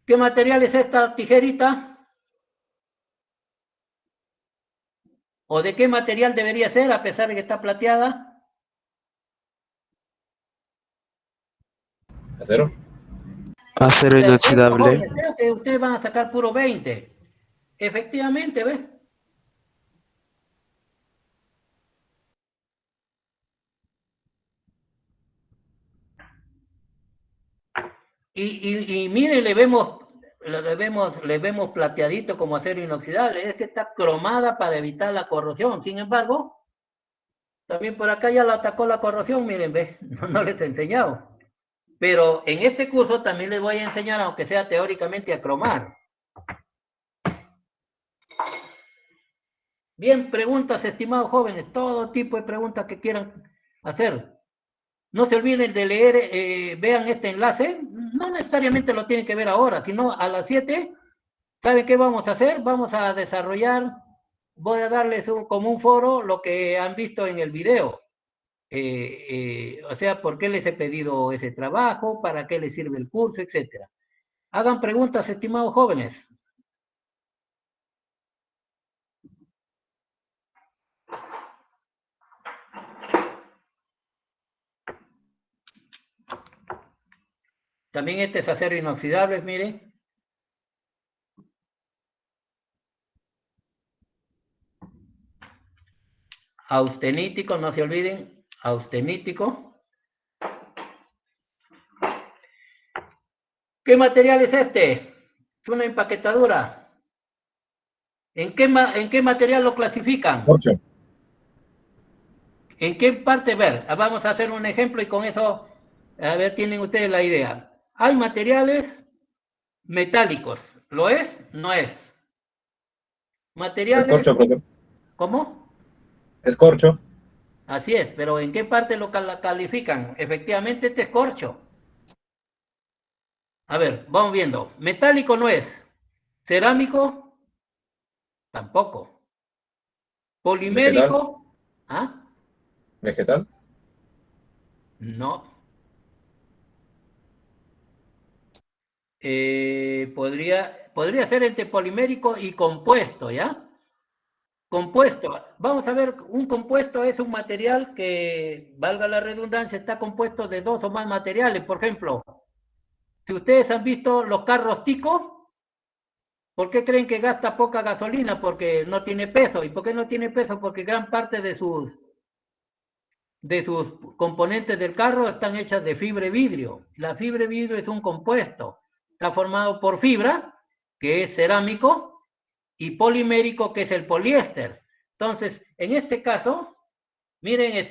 ¿Qué material es esta tijerita? ¿O de qué material debería ser a pesar de que está plateada? ¿Acero? Acero inoxidable. Creo que ustedes van a sacar puro 20. Efectivamente, ¿ves? Y miren, le vemos plateadito como acero inoxidable. Es que está cromada para evitar la corrosión. Sin embargo, también por acá ya la atacó la corrosión, miren, ¿ves? No les he enseñado. Pero en este curso también les voy a enseñar, aunque sea teóricamente, a cromar. Bien, preguntas, estimados jóvenes, todo tipo de preguntas que quieran hacer. No se olviden de leer, vean este enlace, no necesariamente lo tienen que ver ahora, sino a las 7, ¿saben qué vamos a hacer? Vamos a desarrollar, voy a darles como un foro lo que han visto en el video. O sea, ¿por qué les he pedido ese trabajo? ¿Para qué les sirve el curso? Etcétera. Hagan preguntas, estimados jóvenes. También este es acero inoxidable, miren. Austenítico, no se olviden, austenítico. ¿Qué material es este? Es una empaquetadura. ¿En qué material lo clasifican? Corcho. ¿En qué parte? Ver, vamos a hacer un ejemplo y con eso, a ver, tienen ustedes la idea. Hay materiales metálicos. ¿Lo es? No es. Materiales... Es corcho, profesor. ¿Cómo? Es corcho. Así es, pero ¿en qué parte lo califican? Efectivamente, este es corcho. A ver, vamos viendo. Metálico no es. Cerámico, tampoco. Polimérico, ¿ah? ¿Vegetal? No. Podría ser entre polimérico y compuesto, ¿ya? Compuesto. Vamos a ver, un compuesto es un material que, valga la redundancia, está compuesto de 2 o más materiales. Por ejemplo, si ustedes han visto los carros Tico, ¿por qué creen que gasta poca gasolina? Porque no tiene peso. ¿Y por qué no tiene peso? Porque gran parte de sus de sus componentes del carro están hechas de fibra de vidrio. La fibra de vidrio es un compuesto. Está formado por fibra, que es cerámico, y polimérico, que es el poliéster. Entonces, en este caso, miren,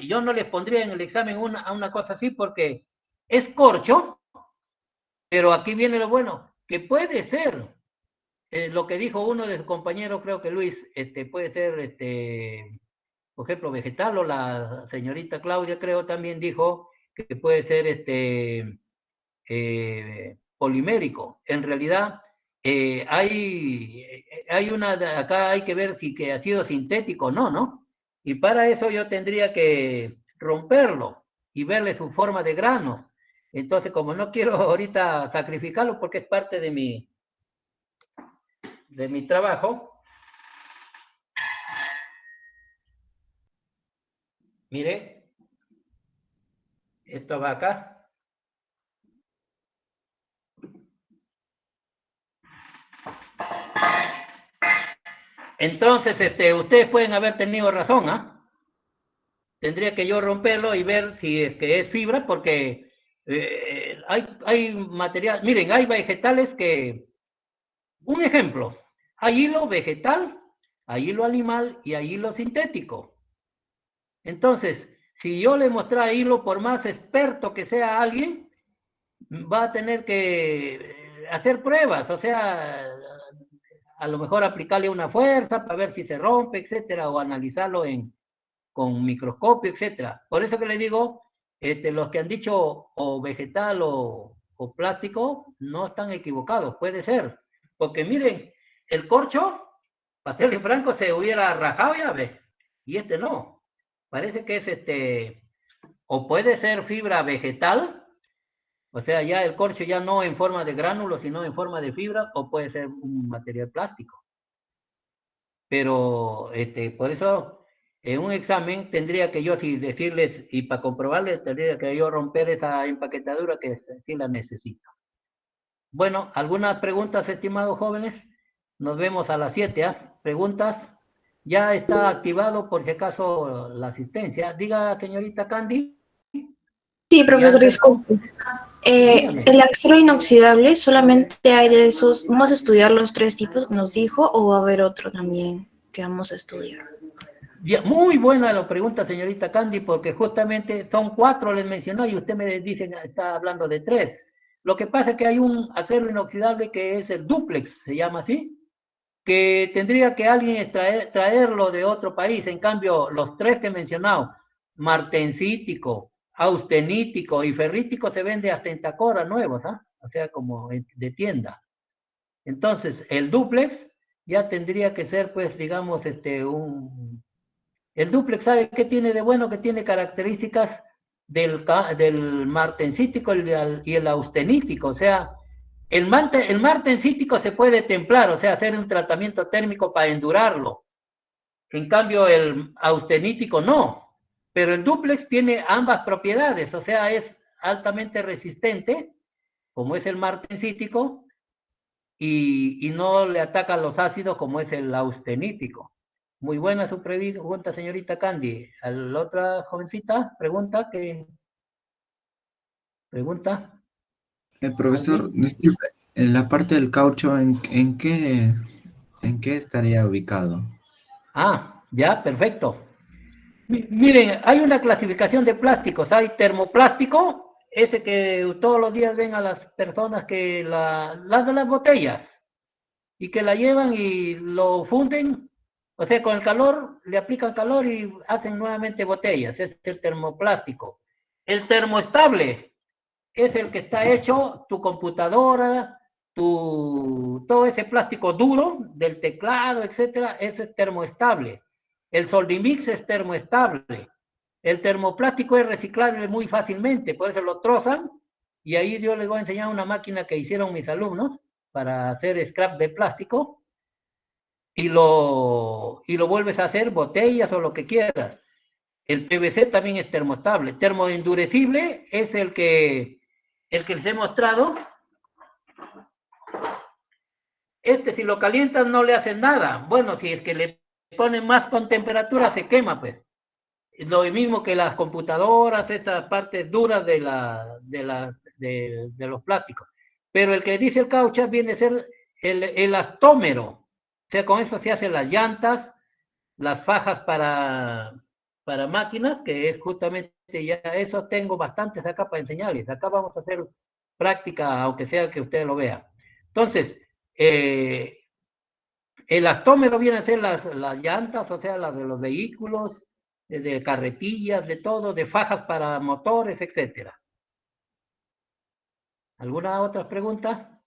yo no les pondría en el examen una cosa así porque es corcho, pero aquí viene lo bueno, que puede ser, lo que dijo uno de sus compañeros, creo que Luis, puede ser, por ejemplo, vegetal, o la señorita Claudia, creo, también dijo que puede ser, polimérico. En realidad, hay acá hay que ver si que ha sido sintético o no, ¿no? Y para eso yo tendría que romperlo y verle su forma de granos. Entonces, como no quiero ahorita sacrificarlo porque es parte de mi trabajo, mire, esto va acá. Entonces, ustedes pueden haber tenido razón, ¿ah? Tendría que yo romperlo y ver si es que es fibra, porque hay material, miren, hay vegetales que, un ejemplo, hay hilo vegetal, hay hilo animal y hay hilo sintético. Entonces, si yo le mostrara hilo, por más experto que sea alguien, va a tener que hacer pruebas, o sea, a lo mejor aplicarle una fuerza para ver si se rompe, etcétera, o analizarlo con microscopio, etcétera. Por eso que le digo, los que han dicho o vegetal o plástico, no están equivocados, puede ser. Porque miren, el corcho, para serle franco, se hubiera rajado ya, ¿ves? Y no. Parece que es o puede ser fibra vegetal, o sea, ya el corcho ya no en forma de gránulo, sino en forma de fibra, o puede ser un material plástico. Pero, por eso, en un examen tendría que yo, si decirles, y para comprobarles, tendría que yo romper esa empaquetadura que sí la necesito. Bueno, ¿algunas preguntas, estimados jóvenes? Nos vemos a las 7, ¿ah? ¿Preguntas? Ya está activado, por si acaso, la asistencia. Diga, señorita Candy. Sí, profesor, disculpe. El acero inoxidable, solamente hay de esos. ¿Vamos a estudiar los 3 tipos que nos dijo o va a haber otro también que vamos a estudiar? Muy buena la pregunta, señorita Candy, porque justamente son 4, les mencioné, y usted me dice, está hablando de 3. Lo que pasa es que hay un acero inoxidable que es el dúplex, se llama así, que tendría que alguien traerlo de otro país. En cambio, los 3 que he mencionado, martensítico, austenítico y ferrítico, se vende hasta en Tacora nuevos, ¿ah? O sea, como de tienda. Entonces, el dúplex ya tendría que ser, pues, digamos, el dúplex, ¿sabe qué tiene de bueno? Que tiene características del martensítico y el austenítico. O sea, el martensítico se puede templar, o sea, hacer un tratamiento térmico para endurarlo. En cambio, el austenítico no. Pero el dúplex tiene ambas propiedades, o sea, es altamente resistente, como es el martensítico, y no le atacan los ácidos como es el austenítico. Muy buena su pregunta, señorita Candy. ¿A la otra jovencita? ¿Pregunta? Profesor, disculpe, en la parte del caucho, ¿en qué estaría ubicado? Ah, ya, perfecto. Miren, hay una clasificación de plásticos. Hay termoplástico, ese que todos los días ven a las personas que las de las botellas y que la llevan y lo funden. O sea, con el calor, le aplican calor y hacen nuevamente botellas. Ese es el termoplástico. El termoestable es el que está hecho tu computadora, todo ese plástico duro del teclado, etcétera, ese es termoestable. El Soldimix es termoestable. El termoplástico es reciclable muy fácilmente, por eso lo trozan, y ahí yo les voy a enseñar una máquina que hicieron mis alumnos para hacer scrap de plástico, y lo vuelves a hacer botellas o lo que quieras. El PVC también es termoestable. Termoendurecible es el que les he mostrado. Si lo calientas no le hace nada. Bueno, si es que le ponen más con temperatura se quema, pues. lo mismo que las computadoras, esas partes duras de los plásticos. Pero el que dice el caucho viene a ser el elastómero. O sea, con eso se hacen las llantas, las fajas para máquinas, que es justamente ya eso. Tengo bastantes acá para enseñarles. Acá vamos a hacer práctica, aunque sea que ustedes lo vean. Entonces, el elastómero viene a ser las llantas, o sea, las de los vehículos, de carretillas, de todo, de fajas para motores, etcétera. ¿Alguna otra pregunta?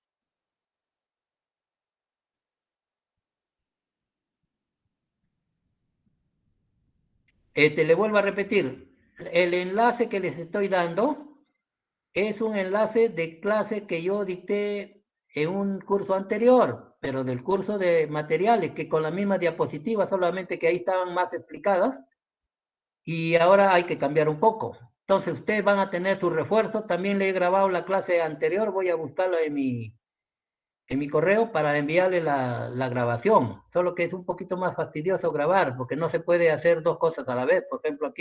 Le vuelvo a repetir, el enlace que les estoy dando es un enlace de clase que yo dicté en un curso anterior, pero del curso de materiales, que con la misma diapositiva, solamente que ahí estaban más explicadas, y ahora hay que cambiar un poco. Entonces ustedes van a tener su refuerzo. También le he grabado la clase anterior, voy a buscarla en mi correo para enviarle la grabación, solo que es un poquito más fastidioso grabar, porque no se puede hacer dos cosas a la vez. Por ejemplo, aquí